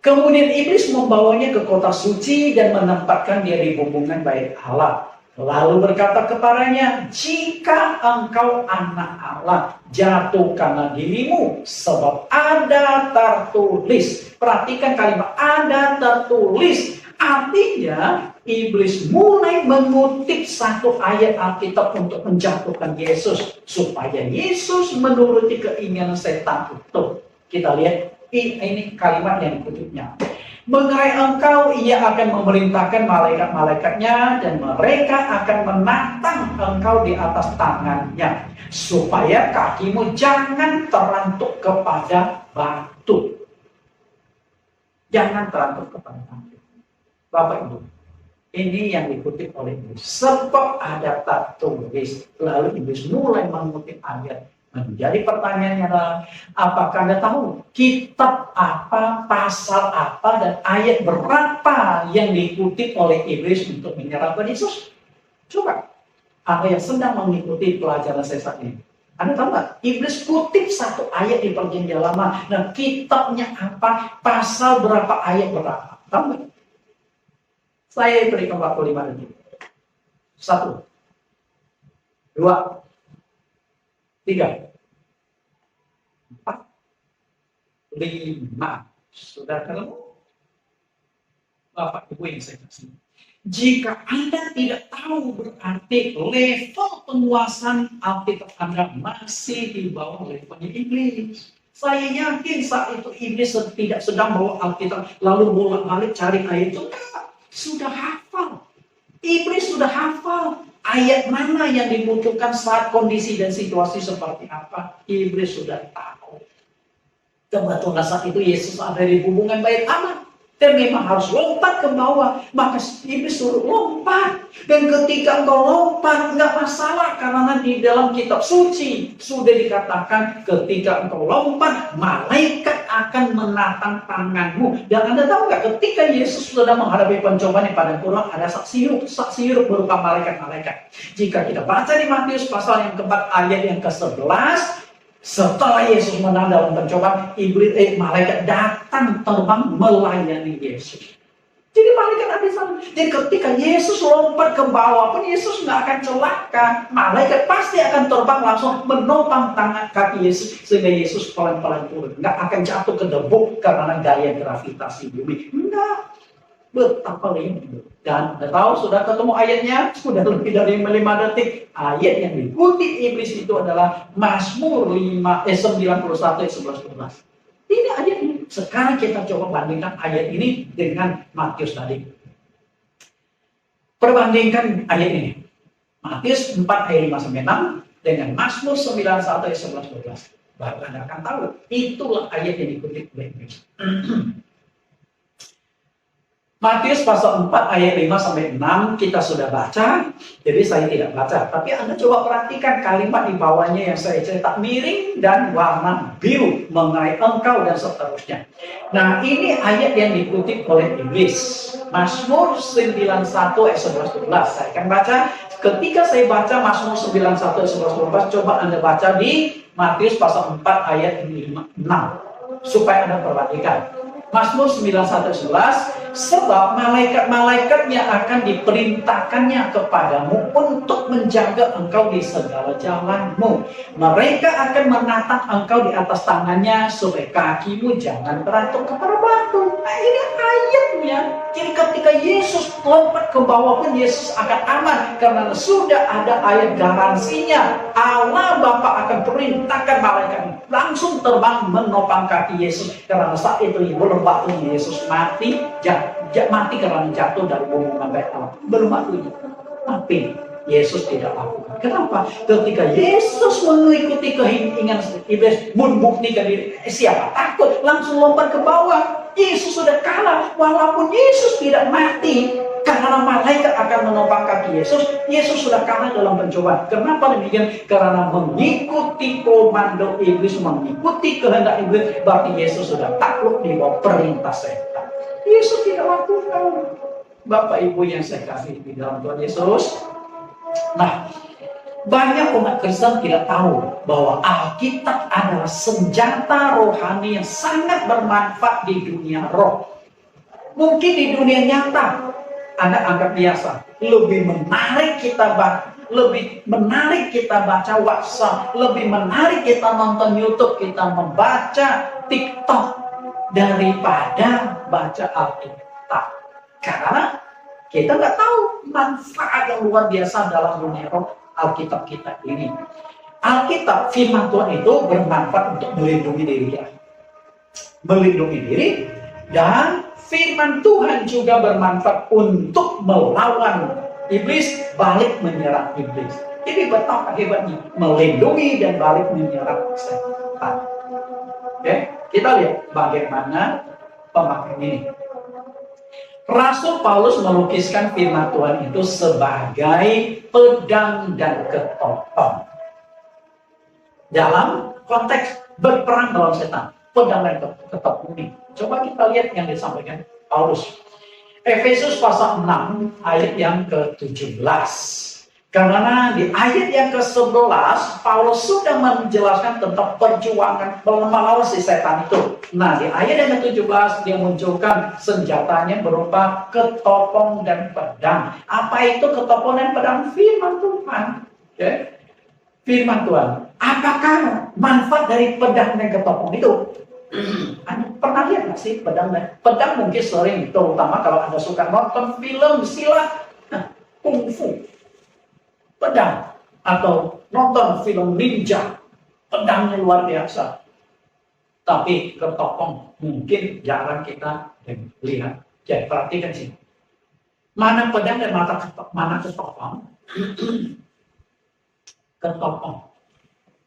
Kemudian iblis membawanya ke kota suci dan menempatkan dia di bumbungan bait Allah. Lalu berkata kepadanya, jika engkau anak Allah, jatuhkanlah dirimu, sebab ada tertulis. Perhatikan kalimat, ada tertulis. Artinya, iblis mulai mengutip satu ayat Alkitab untuk menjatuhkan Yesus. Supaya Yesus menuruti keinginan setan itu. Kita lihat, ini kalimat yang dikutipnya. Mengenai engkau, ia akan memerintahkan malaikat-malaikatnya dan mereka akan menatang engkau di atas tangannya. Supaya kakimu jangan terantuk kepada batu. Jangan terantuk kepada batu. Bapak Ibu, ini yang dikutip oleh Iblis. Sebab ada tertulis, lalu Iblis mulai mengutip ayat. Menjadi pertanyaannya adalah, apakah Anda tahu kitab apa, pasal apa, dan ayat berapa yang dikutip oleh Iblis untuk menyerang Tuhan Yesus? Coba, Anda yang sedang mengikuti pelajaran saya saat ini, Anda tahu nggak? Iblis kutip satu ayat di Perjanjian Lama, dan kitabnya apa, pasal berapa, ayat berapa. Tahu nggak? Saya berikan waktu 5 detik. 1, 2, 3, 4, 5. Sudah ketemu? Bapak Ibu yang saya kasih. Jika Anda tidak tahu, berarti level penguasaan Alkitab Anda masih di bawah levelnya iblis. Saya yakin saat itu iblis tidak sedang bawa Alkitab lalu bolak-balik cari ayat itu. Sudah hafal. Iblis sudah hafal ayat mana yang dibutuhkan saat kondisi dan situasi seperti apa. Iblis sudah tahu. Kebetulan saat itu Yesus ada di hubungan Bait Allah. Dan memang harus lompat ke bawah. Maka iblis suruh lompat. Dan ketika engkau lompat, nggak masalah. Karena di dalam kitab suci sudah dikatakan ketika engkau lompat, malaikat akan menatang tanganmu. Dan Anda tahu nggak, ketika Yesus sudah menghadapi pencobaan di padang gurun, ada saksi hidup berupa malaikat-malaikat. Jika kita baca di Matius pasal yang keempat ayat yang ke-11, setelah Yesus menang dalam pencobaan, malaikat datang terbang melayani Yesus. Jadi malaikat ada di sana. Jadi ketika Yesus lompat ke bawah pun Yesus nggak akan celaka. Malaikat pasti akan terbang langsung menopang tangan kaki Yesus sehingga Yesus pelan-pelan turun. Nggak akan jatuh ke debu karena gaya gravitasi bumi. Enggak. Betapa rindu. Dan Anda tahu, sudah ketemu ayatnya, sudah lebih dari 5 detik. Ayat yang dikutip iblis itu adalah Mazmur 91 ayat 11-12. Ini ayat ini. Sekarang kita coba bandingkan ayat ini dengan Matius tadi. Perbandingkan ayat ini. Matius 4 ayat 5-6 dengan Mazmur 91 ayat 11-12. Baru Anda akan tahu, itulah ayat yang dikutip oleh iblis. Matius pasal 4 ayat 5-6 kita sudah baca, jadi saya tidak baca. Tapi Anda coba perhatikan kalimat di bawahnya yang saya cetak, miring dan warna biru mengenai engkau dan seterusnya. Nah, ini ayat yang dikutip oleh iblis. Mazmur 91 ayat 11-12. Saya akan baca. Ketika saya baca Mazmur 91 ayat 11-12, coba Anda baca di Matius pasal 4 ayat 6 supaya Anda perhatikan. Mazmur 91:11, sebab malaikat-malaikatnya akan diperintahkannya kepadamu untuk menjaga engkau di segala jalanmu. Mereka akan menatang engkau di atas tangannya supaya kakimu jangan terantuk kepada batu. Nah, ini ayatnya. Jadi ketika Yesus lompat ke bawah pun Yesus akan aman karena sudah ada ayat garansinya. Allah Bapa akan perintahkan malaikat langsung terbang menopang kaki Yesus karena saat itu belum waktunya Yesus mati, mati karena jatuh dari hubungan Bait Allah. Belum waktunya. Tapi Yesus tidak lakukan. Kenapa? Ketika Yesus mengikuti keinginan iblis, membuktikan diri, siapa takut langsung lompat ke bawah. Yesus sudah kalah, walaupun Yesus tidak mati karena malaikat akan menopang kaki Yesus. Yesus sudah kalah dalam pencobaan. Kenapa demikian? Karena mengikuti komando iblis, mengikuti kehendak iblis, berarti Yesus sudah takluk di bawah perintah setan. Yesus tidak lakukan. Bapak Ibu yang saya kasih di dalam Tuhan Yesus. Nah, banyak umat Kristen tidak tahu bahwa Alkitab adalah senjata rohani yang sangat bermanfaat di dunia roh. Mungkin di dunia nyata Anda anggap biasa, lebih menarik kita baca WhatsApp, lebih menarik kita nonton YouTube, kita membaca TikTok daripada baca Alkitab. Karena kita nggak tahu manfaat yang luar biasa dalam dunia roh Alkitab kita ini. Alkitab, firman Tuhan itu bermanfaat untuk melindungi diri kita. Melindungi diri, dan firman Tuhan juga bermanfaat untuk melawan iblis, balik menyerang iblis. Jadi betapa hebatnya melindungi dan balik menyerang setan. Oke, kita lihat bagaimana pemakaian ini. Rasul Paulus melukiskan firman Tuhan itu sebagai pedang dan ketopong. Dalam konteks berperang melawan setan, pedang dan ketopong ini. Coba kita lihat yang disampaikan Paulus. Efesus pasal 6 ayat yang ke-17. Karena di ayat yang ke-11 Paulus sudah menjelaskan tentang perjuangan melawan si setan itu. Nah, di ayat yang ke-17 dia munculkan senjatanya berupa ketopong dan pedang. Apa itu ketopong dan pedang? Firman Tuhan. Okay? Firman Tuhan. Apakah manfaat dari pedang dan ketopong itu? Anda pernah lihat nggak sih pedang? Mungkin sering, terutama kalau Anda suka nonton film silat, kungfu, pedang, atau nonton film ninja, pedangnya luar biasa. Tapi ketopong mungkin jarang kita lihat. Jadi perhatikan sih, mana pedang dan mana ketopong? Ketopong.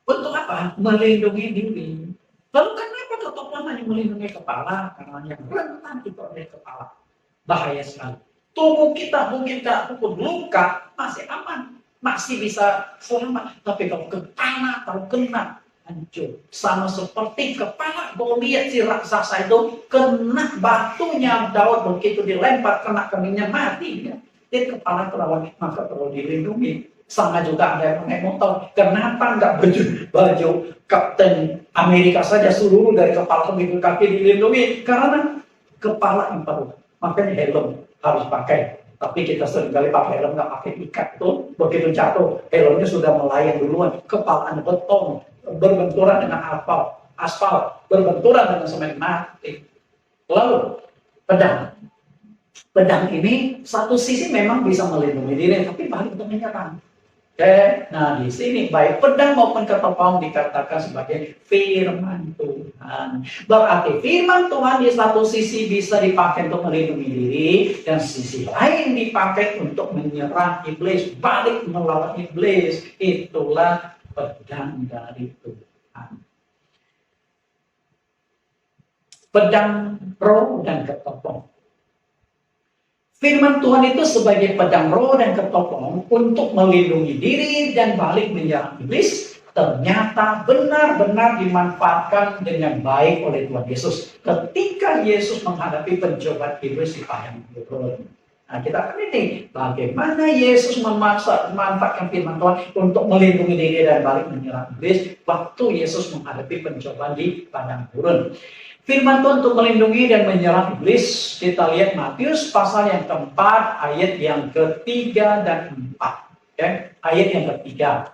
Untuk apa? Melindungi diri. Lalu kenapa ketopong hanya melindungi kepala? Karena yang rentan itu adalah kepala. Bahaya sekali. Tubuh kita mungkin tak pukul luka, masih aman. Masih bisa selamat. Tapi kalau kepala tahu kena, hancur. Sama seperti kepala Goliat si raksasa itu kena batunya Daud begitu dilempar kena keningnya mati. Ya. Jadi kepala terawat maka perlu dilindungi. Sama juga ada yang naik motor. Kenapa nggak baju Kapten Amerika saja seluruh dari kepala sampai kaki dilindungi? Karena kepala yang perlu. Makanya helm harus pakai. Tapi kita seringkali pakai helm nggak pakai ikat tuh. Begitu jatuh, helmnya sudah melayang duluan. Kepala beton berbenturan dengan aspal, berbenturan dengan semen mati. Lalu pedang. Pedang ini satu sisi memang bisa melindungi diri, tapi balik untuk menyerang. Oke, nah di sini baik pedang maupun ketopong dikatakan sebagai firman Tuhan. Berarti firman Tuhan di satu sisi bisa dipakai untuk melindungi diri, dan sisi lain dipakai untuk menyerang iblis, balik melawan iblis. Itulah pedang dari Tuhan. Pedang roh dan ketopong. Firman Tuhan itu sebagai pedang roh dan ketopong untuk melindungi diri dan balik menyerang iblis, ternyata benar-benar dimanfaatkan dengan baik oleh Tuhan Yesus ketika Yesus menghadapi pencobaan iblis di padang gurun. Nah, kita akan ini bagaimana Yesus memanfaatkan firman Tuhan untuk melindungi diri dan balik menyerang iblis waktu Yesus menghadapi pencobaan di padang gurun. Firman Tuhan untuk melindungi dan menyerang iblis, kita lihat Matius pasal yang keempat, ayat yang ketiga dan empat. Okay? Ayat yang ketiga.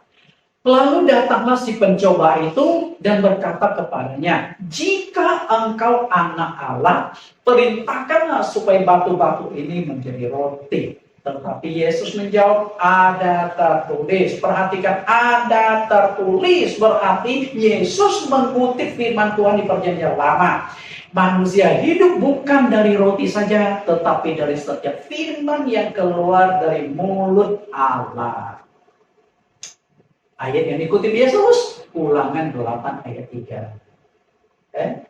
Lalu datanglah si pencoba itu dan berkata kepadanya, jika engkau anak Allah, perintahkanlah supaya batu-batu ini menjadi roti. Tetapi Yesus menjawab, ada tertulis. Perhatikan, ada tertulis. Berarti Yesus mengutip firman Tuhan di Perjanjian Lama. Manusia hidup bukan dari roti saja, tetapi dari setiap firman yang keluar dari mulut Allah. Ayat yang dikutip Yesus, Ulangan 8 ayat 3.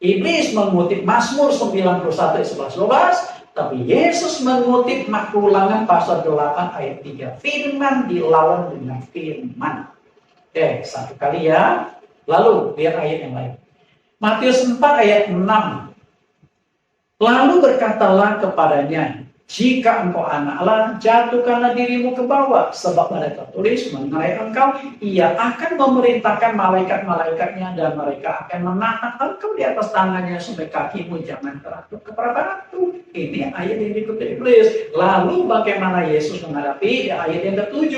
Iblis mengutip Mazmur 91 ayat 11-12. Tapi Yesus mengutip Ulangan pasal 8 ayat 3. Firman dilawan dengan firman. Satu kali ya. Lalu lihat ayat yang lain. Matius 4 ayat 6. Lalu berkatalah kepadanya, jika engkau anak Allah, jatuhkanlah dirimu ke bawah, sebab ada tertulis mengenai engkau, ia akan memerintahkan malaikat-malaikatnya dan mereka akan menahan engkau di atas tangannya supaya kakimu jangan teratup kepada batu. Ini ayat yang dikutip iblis. Lalu bagaimana Yesus menghadapi? Di ayat yang ke-7,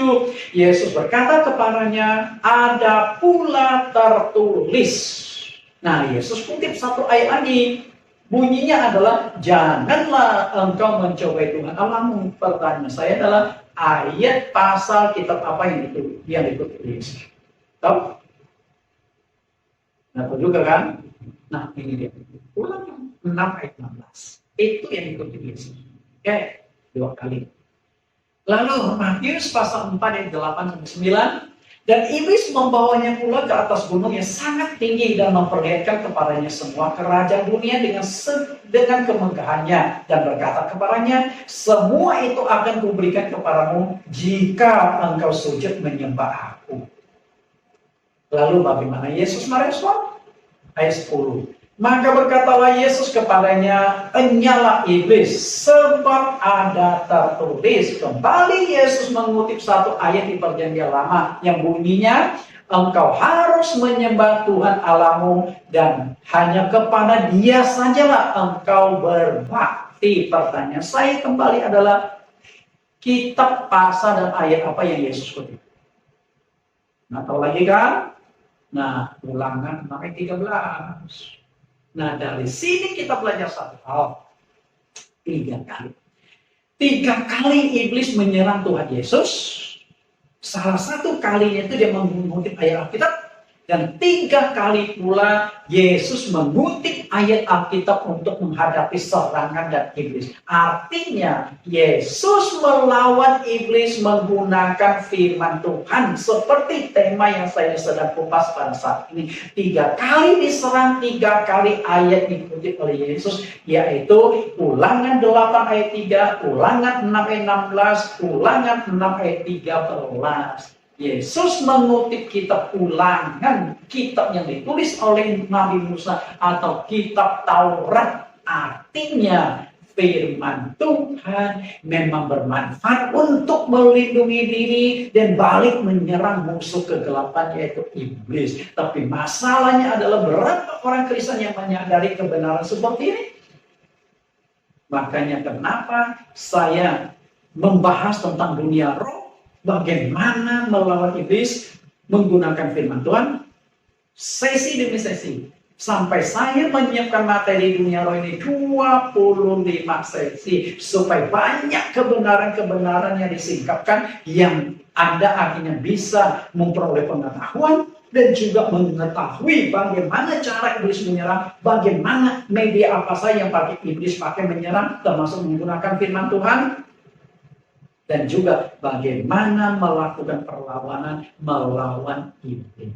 Yesus berkata kepadanya, ada pula tertulis. Nah, Yesus kutip satu ayat lagi. Bunyinya adalah, janganlah engkau mencobai Tuhan Allahmu. Pertanyaan saya adalah, ayat pasal kitab apa yang dikutip Yesus? Tahu? Nah, tahu juga kan? Nah, ini dia. Ulangan 6 ayat 16. Itu yang dikutip Yesus. Dua kali. Lalu Matius pasal 4 ayat 8-9. Dan iblis membawanya pula ke atas gunung yang sangat tinggi dan memperlihatkan kepadanya semua kerajaan dunia dengan kemegahannya dan berkata kepadanya, semua itu akan kuberikan kepadamu jika engkau sujud menyembah aku. Lalu bagaimana Yesus merespon? Ayat 10. Maka berkatalah Yesus kepadanya, enyalah iblis, sebab ada tertulis. Kembali Yesus mengutip satu ayat di Perjanjian Lama yang bunyinya, engkau harus menyembah Tuhan Allahmu dan hanya kepada Dia sajalah engkau berbakti. Pertanyaan saya kembali adalah, kitab, pasal, dan ayat apa yang Yesus kutip? Nah, tahu lagi kan? Nah, Ulangan 6 ayat 13. Nah, dari sini kita belajar satu hal. 3 kali. 3 kali iblis menyerang Tuhan Yesus. Salah satu kalinya itu dia mengutip ayat Alkitab. Dan 3 kali pula Yesus mengutip ayat Alkitab untuk menghadapi serangan dan iblis. Artinya Yesus melawan iblis menggunakan firman Tuhan. Seperti tema yang saya sedang kupas pada saat ini. 3 kali diserang, 3 kali ayat dikutip oleh Yesus. Yaitu Ulangan 8 ayat 3, Ulangan 6 ayat 16, Ulangan 6 ayat 13. Yesus mengutip kitab Ulangan, kitab yang ditulis oleh Nabi Musa atau kitab Taurat. Artinya firman Tuhan memang bermanfaat untuk melindungi diri dan balik menyerang musuh kegelapan yaitu iblis. Tapi masalahnya adalah berapa orang Kristen yang menyadari kebenaran seperti ini? Makanya kenapa saya membahas tentang dunia roh, bagaimana melawan iblis menggunakan firman Tuhan, sesi demi sesi. Sampai saya menyiapkan materi dunia roh ini 25 sesi. Supaya banyak kebenaran-kebenaran yang disingkapkan, yang Anda akhirnya bisa memperoleh pengetahuan, dan juga mengetahui bagaimana cara iblis menyerang, bagaimana media apa saja yang pakai iblis pakai menyerang, termasuk menggunakan firman Tuhan. Dan juga bagaimana melakukan perlawanan melawan iblis.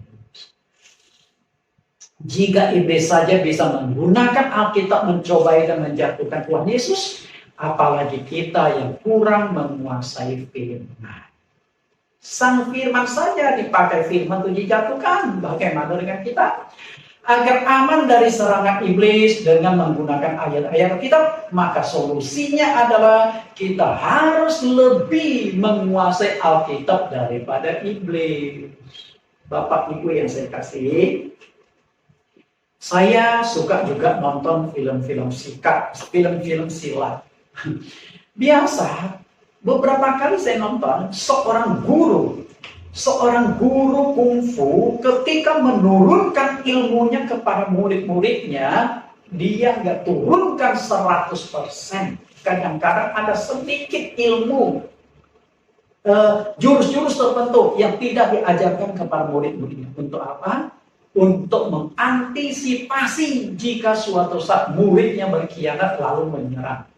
Jika iblis saja bisa menggunakan Alkitab mencobai dan menjatuhkan Tuhan Yesus, apalagi kita yang kurang menguasai firman. Sang firman saja dipakai firman untuk dijatuhkan. Bagaimana dengan kita? Agar aman dari serangan iblis dengan menggunakan ayat-ayat Alkitab, maka solusinya adalah kita harus lebih menguasai Alkitab daripada iblis. Bapak Ibu yang saya kasih, saya suka juga nonton film-film silat. Biasa, beberapa kali saya nonton seorang guru kungfu ketika menurunkan ilmunya kepada murid-muridnya, dia nggak turunkan 100%. Kadang-kadang ada sedikit ilmu, jurus-jurus tertentu yang tidak diajarkan kepada murid-muridnya. Untuk apa? Untuk mengantisipasi jika suatu saat muridnya berkhianat lalu menyerang.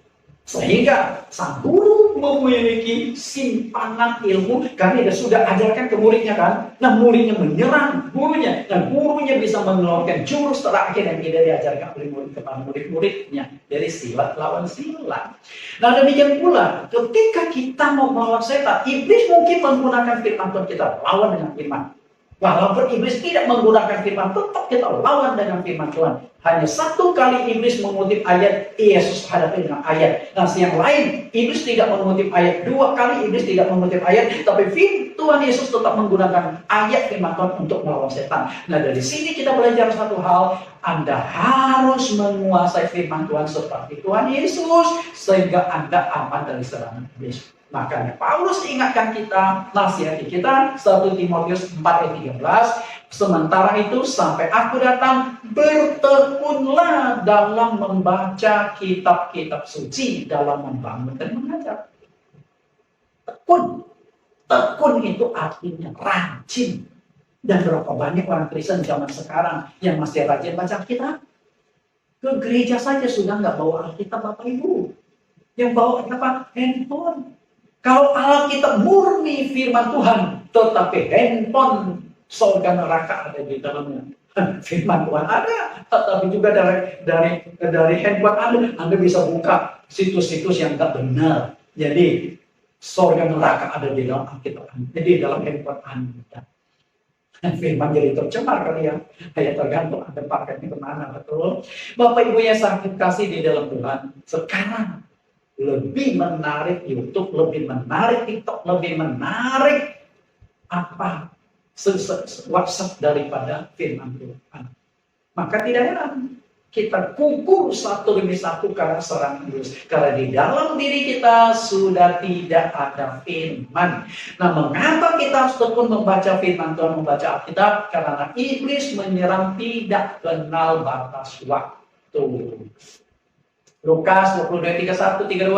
Sehingga sang guru memiliki simpanan ilmu karena dia sudah ajarkan ke muridnya kan. Nah, muridnya menyerang gurunya dan gurunya bisa mengeluarkan jurus terakhir yang tidak diajarkan oleh murid kepada murid-muridnya. Dari silat lawan silat. Nah, demikian pula ketika kita mau melawan setan, iblis mungkin menggunakan firman Tuhan, kita lawan dengan firman. Walaupun iblis tidak menggunakan firman, tetap kita lawan dengan firman Tuhan. Hanya 1 kali iblis mengutip ayat, Yesus hadapi dengan ayat. Nah, yang lain, iblis tidak mengutip ayat. 2 kali iblis tidak mengutip ayat, tapi Tuhan Yesus tetap menggunakan ayat firman Tuhan untuk melawan setan. Nah, dari sini kita belajar satu hal, Anda harus menguasai firman Tuhan seperti Tuhan Yesus, sehingga Anda aman dari serangan iblis. Makanya Paulus ingatkan kita, nasihati kita, 1 Timotius 4 ayat 13, sementara itu sampai aku datang, bertekunlah dalam membaca kitab-kitab suci, dalam membangun dan mengajar. Tekun itu artinya rajin. Dan berapa banyak orang Kristen zaman sekarang yang masih rajin baca Alkitab? Ke gereja saja sudah nggak bawa Alkitab Bapak Ibu. Yang bawa apa? Handphone. Kalau Alkitab murni firman Tuhan, tetapi handphone surga neraka ada di dalamnya. Firman Tuhan ada, tetapi juga dari handphone Anda bisa buka situs-situs yang tak benar. Jadi surga neraka ada di dalam Alkitab, jadi dalam handphone Anda. Firman jadi tercemar kali ya. Kayak tergantung Anda pakainya kemana, betul. Bapak Ibu yang sangat kasih di dalam Tuhan, sekarang lebih menarik YouTube, lebih menarik TikTok, lebih menarik apa WhatsApp daripada firman Tuhan. Maka tidak heran kita kukur satu demi satu karena serangan iblis. Karena di dalam diri kita sudah tidak ada firman. Nah, mengapa kita harus tekun membaca firman Tuhan, membaca Alkitab? Karena iblis menyerang tidak kenal batas waktu. Lukas 22:31-32,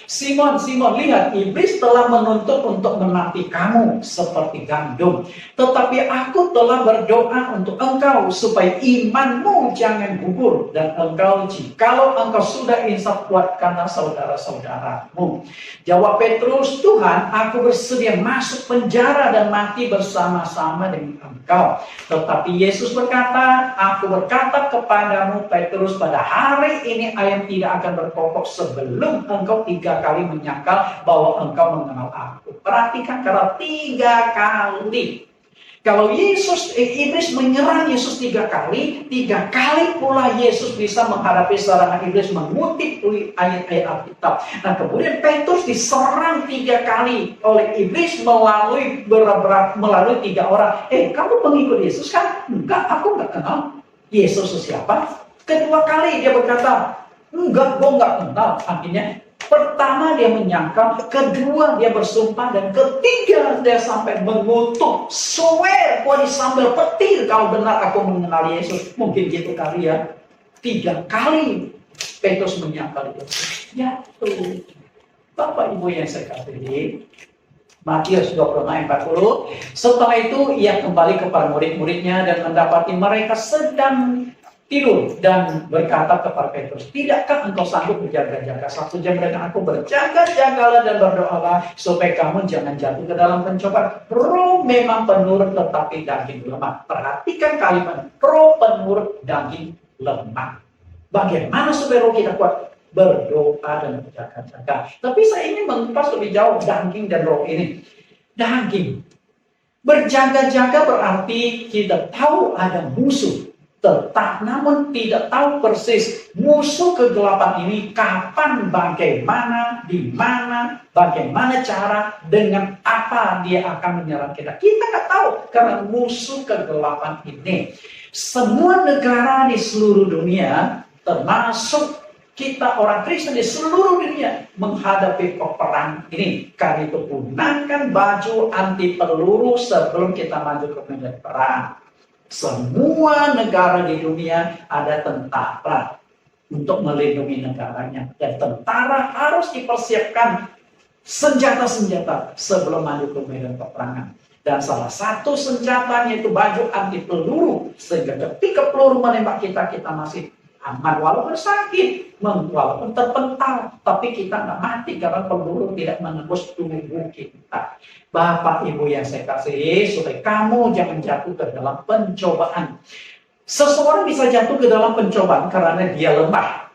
Simon, Simon, lihat iblis telah menuntut untuk menapi kamu seperti gandum. Tetapi aku telah berdoa untuk engkau supaya imanmu jangan gugur. Dan engkau, jikalau engkau sudah insaf, kuatkanlah saudara-saudaramu. Jawab Petrus, Tuhan, aku bersedia masuk penjara dan mati bersama-sama dengan engkau. Tetapi Yesus berkata, aku berkata kepadamu Petrus, pada hari ini ayam tidak akan berkokok sebelum engkau 3 kali menyangkal bahwa engkau mengenal aku. Perhatikan, karena 3 kali. Kalau iblis menyerang Yesus 3 kali, 3 kali pula Yesus bisa menghadapi serangan iblis mengutip ayat-ayat Alkitab. Nah, kemudian Petrus diserang 3 kali oleh iblis melalui 3 orang. Kamu pengikut Yesus kan? Enggak, aku enggak kenal. Yesus siapa? Kedua kali dia berkata, enggak, gue enggak kenal. Artinya, pertama dia menyangkal, kedua dia bersumpah, dan ketiga dia sampai mengutuk. Swear, gue disambal petir kalau benar aku mengenal Yesus. Mungkin gitu kali ya. 3 kali Petrus menyangkal Yesus. Jatuh. Bapak Ibu yang saya kasihi, Matius 26:40. Setelah itu ia kembali kepada murid-muridnya dan mendapati mereka sedang tidur dan berkata kepada Petrus, tidakkah engkau sanggup berjaga-jaga 1 jam dengan aku? Berjaga-jagalah dan berdoalah supaya kamu jangan jatuh ke dalam pencobaan. Roh memang penurut tetapi daging lemah. Perhatikan kalimat, roh penurut daging lemah. Bagaimana supaya roh kita kuat? Berdoa dan berjaga-jaga. Tapi saya ingin mengupas lebih jauh daging dan roh ini. Daging. Berjaga-jaga berarti kita tahu ada musuh. Namun tidak tahu persis musuh kegelapan ini kapan, bagaimana, di mana, bagaimana cara, dengan apa dia akan menyerang kita. Kita nggak tahu karena musuh kegelapan ini. Semua negara di seluruh dunia, termasuk kita orang Kristen di seluruh dunia, menghadapi peperangan ini. Karena itu gunakan baju anti peluru sebelum kita maju ke medan perang. Semua negara di dunia ada tentara untuk melindungi negaranya. Dan tentara harus dipersiapkan senjata-senjata sebelum maju ke medan peperangan. Dan salah satu senjatanya itu baju anti peluru. Sehingga ketika peluru menembak kita, kita masih aman. Walaupun sakit, walaupun terpental. Tapi kita nggak mati karena peluru tidak menembus tubuh kita. Bapak Ibu yang saya kasihi, supaya kamu jangan jatuh ke dalam pencobaan. Seseorang bisa jatuh ke dalam pencobaan karena dia lemah.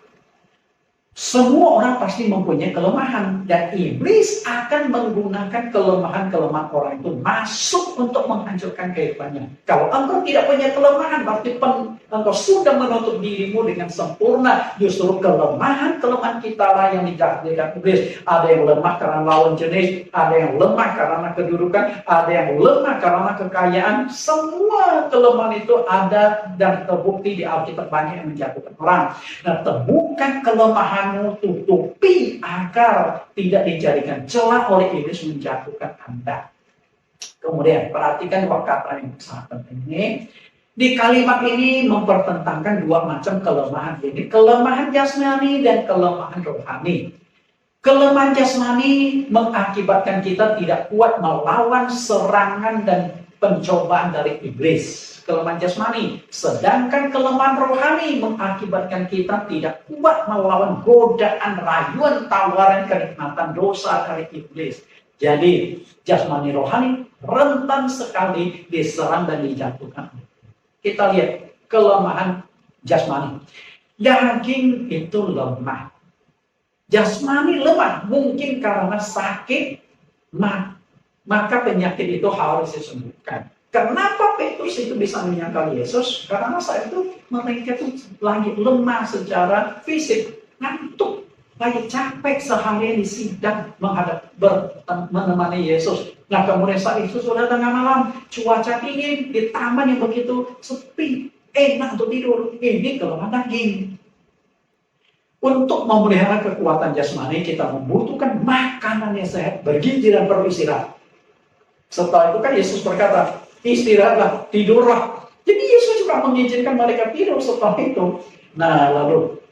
Semua orang pasti mempunyai kelemahan, dan iblis akan menggunakan kelemahan-kelemahan orang itu masuk untuk menghancurkan kehidupannya. Kalau engkau tidak punya kelemahan, berarti engkau sudah menutup dirimu dengan sempurna. Justru kelemahan-kelemahan kita lah yang ditakdirkan iblis. Ada yang lemah karena lawan jenis, ada yang lemah karena kedudukan, ada yang lemah karena kekayaan. Semua kelemahan itu ada dan terbukti di Alkitab, banyak yang menjatuhkan orang. Nah, temukan kelemahan, tutupi agar tidak dijadikan celah oleh iblis menjatuhkan Anda. Kemudian perhatikan kata yang sangat penting ini. Di kalimat ini mempertentangkan 2 macam kelemahan. Jadi kelemahan jasmani dan kelemahan rohani. Kelemahan jasmani mengakibatkan kita tidak kuat melawan serangan dan pencobaan dari iblis. Kelemahan jasmani. Sedangkan kelemahan rohani mengakibatkan kita tidak kuat melawan godaan, rayuan, tawaran, kenikmatan, dosa dari iblis. Jadi jasmani rohani rentan sekali diserang dan dijatuhkan. Kita lihat kelemahan jasmani. Daging itu lemah. Jasmani lemah mungkin karena sakit, maka penyakit itu harus disembuhkan. Kenapa Petrus itu bisa menyangkal Yesus? Karena saat itu mereka itu lagi lemah secara fisik, ngantuk, lagi capek seharian di sidang menemani Yesus. Nah kemudian saat itu sudah tengah malam, cuaca dingin, di taman yang begitu sepi, enak untuk tidur. Ini kelemahan daging. Untuk memelihara kekuatan jasmani, kita membutuhkan makanan yang sehat, bergizi dan perlu istirahat. Setelah itu kan Yesus berkata, istirahatlah, tidurlah. Jadi Yesus juga mengizinkan mereka tidur setelah itu. Nah lalu,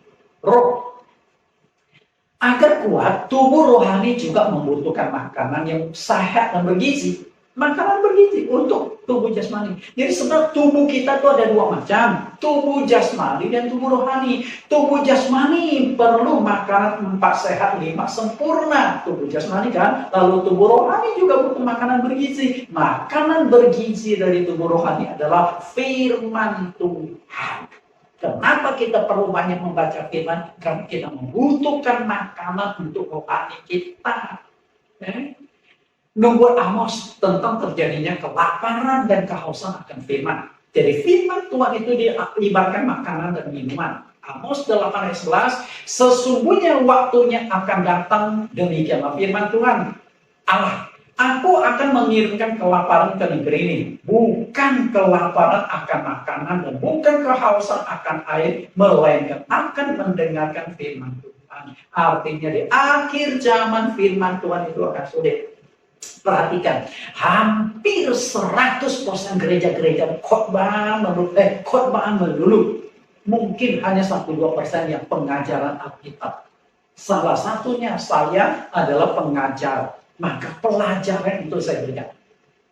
agar kuat, tubuh rohani juga membutuhkan makanan yang sehat dan bergizi. Makanan bergizi untuk tubuh jasmani. Jadi sebenarnya tubuh kita itu ada dua macam. Tubuh jasmani dan tubuh rohani. Tubuh jasmani perlu makanan 4 sehat, 5 sempurna. Tubuh jasmani kan. Lalu tubuh rohani juga butuh makanan bergizi. Makanan bergizi dari tubuh rohani adalah firman Tuhan. Kenapa kita perlu banyak membaca firman? Karena kita membutuhkan makanan untuk rohani kita. Nubuat Amos tentang terjadinya kelaparan dan kehausan akan firman. Jadi firman Tuhan itu diibaratkan makanan dan minuman. Amos 8 ayat 11, sesungguhnya waktunya akan datang, demikianlah firman Tuhan Allah. Aku akan mengirimkan kelaparan ke negeri ini. Bukan kelaparan akan makanan dan bukan kehausan akan air, melainkan akan mendengarkan firman Tuhan. Artinya di akhir zaman firman Tuhan itu akan sulit. Perhatikan, hampir 100% gereja-gereja khotbah melulu. Mungkin hanya 1-2% yang pengajaran Alkitab. Salah satunya saya adalah pengajar. Maka pelajaran itu saya berikan.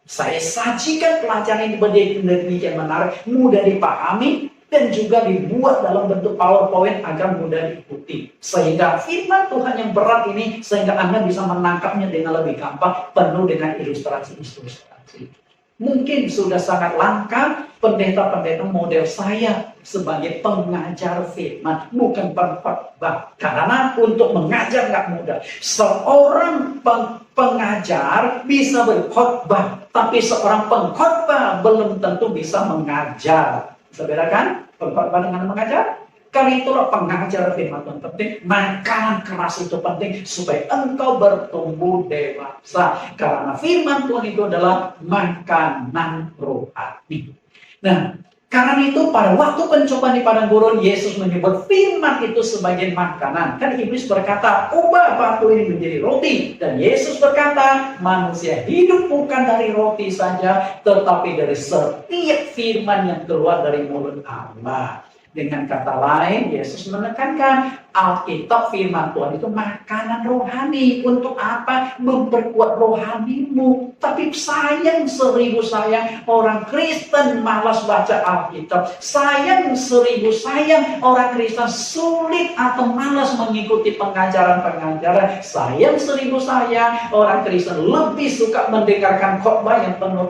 Saya sajikan pelajaran yang demikian menarik, mudah dipahami, dan juga dibuat dalam bentuk PowerPoint agar mudah diikuti. Sehingga firman Tuhan yang berat ini, sehingga Anda bisa menangkapnya dengan lebih gampang, penuh dengan ilustrasi-ilustrasi. Mungkin sudah sangat langka pendeta-pendeta model saya sebagai pengajar firman, bukan pengkhotbah. Karena untuk mengajar nggak mudah. Seorang pengajar bisa berkhotbah, tapi seorang pengkhotbah belum tentu bisa mengajar. Bisa bedakan pengkhotbah dengan mengajar? Karena itulah pengajar firman Tuhan penting, makanan keras itu penting supaya engkau bertumbuh dewasa. Karena firman Tuhan itu adalah makanan rohani. Nah, karena itu pada waktu pencobaan di padang gurun, Yesus menyebut firman itu sebagai makanan. Kan iblis berkata, ubah batu ini menjadi roti. Dan Yesus berkata, manusia hidup bukan dari roti saja, tetapi dari setiap firman yang keluar dari mulut Allah. Dengan kata lain, Yesus menekankan Alkitab firman Tuhan itu makanan rohani. Untuk apa? Memperkuat rohanimu. Tapi sayang 1000 sayang orang Kristen malas baca Alkitab. Sayang 1000 sayang orang Kristen sulit atau malas mengikuti pengajaran-pengajaran. Sayang 1000 sayang orang Kristen lebih suka mendengarkan khotbah yang penuh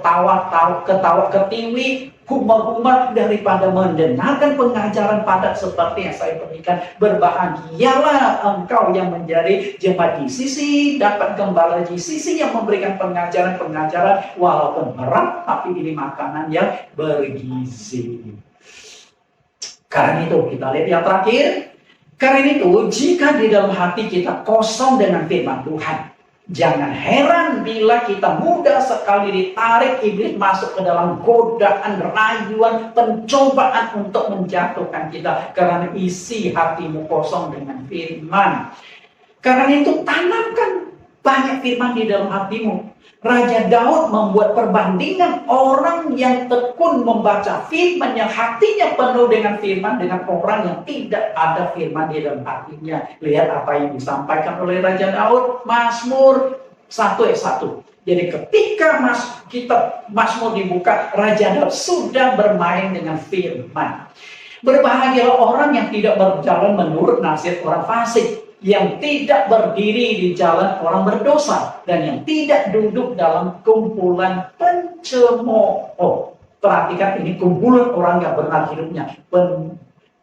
ketawa ketiwi, humor-humor daripada mendengarkan pengajaran padat seperti yang saya berikan. Berbahagialah engkau yang menjadi jemaat GCC, dapat gembala GCC yang memberikan pengajaran-pengajaran walaupun berat, tapi ini makanan yang bergizi. Karena itu kita lihat yang terakhir. Karena itu jika di dalam hati kita kosong dengan firman Tuhan, jangan heran bila kita mudah sekali ditarik iblis masuk ke dalam godaan, rayuan, pencobaan untuk menjatuhkan kita. Karena isi hatimu kosong dengan firman. Karena itu tanamkan banyak firman di dalam hatimu. Raja Daud membuat perbandingan orang yang tekun membaca firman, yang hatinya penuh dengan firman, dengan orang yang tidak ada firman di dalam hatinya. Lihat apa yang disampaikan oleh Raja Daud, Mazmur 1 ayat 1. Jadi ketika kitab Mazmur dibuka, Raja Daud sudah bermain dengan firman. Berbahagialah orang yang tidak berjalan menurut nasihat orang fasik. yang tidak berdiri di jalan orang berdosa, dan yang tidak duduk dalam kumpulan pencemooh. Perhatikan, ini kumpulan orang yang benar hidupnya.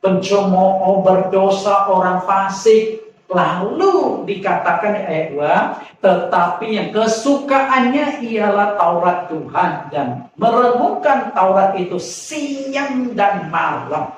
Pencemooh, berdosa, orang fasik. Lalu dikatakan di ayat 2, tetapi yang kesukaannya ialah Taurat Tuhan, dan merenungkan Taurat itu siang dan malam.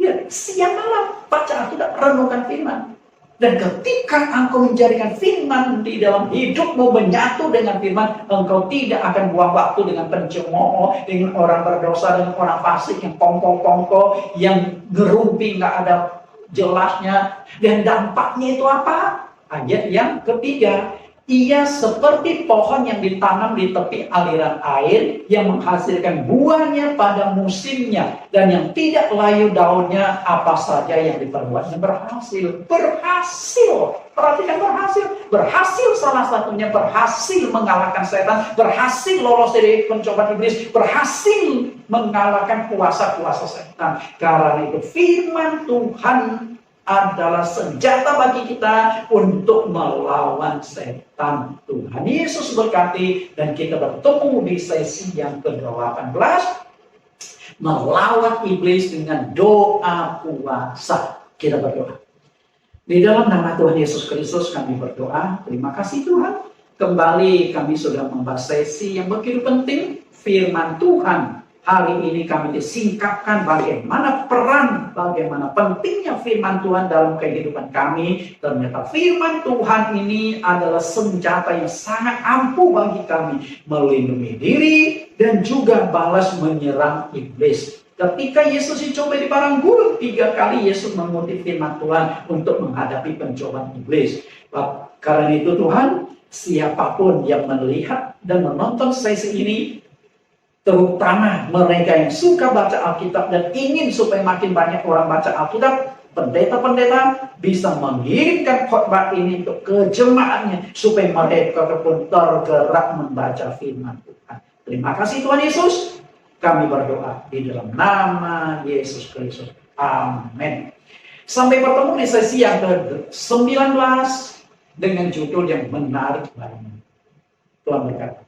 Ya, siang malam baca Alkitab, renungkan firman. Dan ketika engkau menjadikan firman di dalam hidupmu, menyatu dengan firman, engkau tidak akan buang waktu dengan pencemooh, dengan orang berdosa, dengan orang fasik yang kongko-kongko, yang gerumpi nggak ada jelasnya. Dan dampaknya itu apa? Ayat yang ketiga, ia seperti pohon yang ditanam di tepi aliran air, yang menghasilkan buahnya pada musimnya, dan yang tidak layu daunnya, apa saja yang diperbuatnya berhasil. Perhatikan, berhasil salah satunya, berhasil mengalahkan setan, berhasil lolos dari pencobaan iblis, berhasil mengalahkan kuasa-kuasa setan. Karena itu firman Tuhan adalah senjata bagi kita untuk melawan setan. Tuhan Yesus berkati, dan kita bertemu di sesi yang ke-18, melawan iblis dengan doa puasa. Kita berdoa. Di dalam nama Tuhan Yesus Kristus kami berdoa. Terima kasih Tuhan. Kembali kami sudah membahas sesi yang begitu penting, firman Tuhan. Hari ini kami disingkapkan bagaimana peran, bagaimana pentingnya firman Tuhan dalam kehidupan kami. Ternyata firman Tuhan ini adalah senjata yang sangat ampuh bagi kami, melindungi diri dan juga balas menyerang iblis. Ketika Yesus dicoba di padang gurun, 3 kali Yesus mengutip firman Tuhan untuk menghadapi pencobaan iblis. Karena itu Tuhan, siapapun yang melihat dan menonton sesi ini, terutama mereka yang suka baca Alkitab dan ingin supaya makin banyak orang baca Alkitab, pendeta-pendeta bisa mengirimkan khotbah ini untuk ke jemaatnya, supaya mereka pun tergerak membaca firman Tuhan. Terima kasih Tuhan Yesus. Kami berdoa di dalam nama Yesus Kristus. Amin. Sampai bertemu di sesi yang ke-19 dengan judul yang menarik lainnya. Tuhan berkati.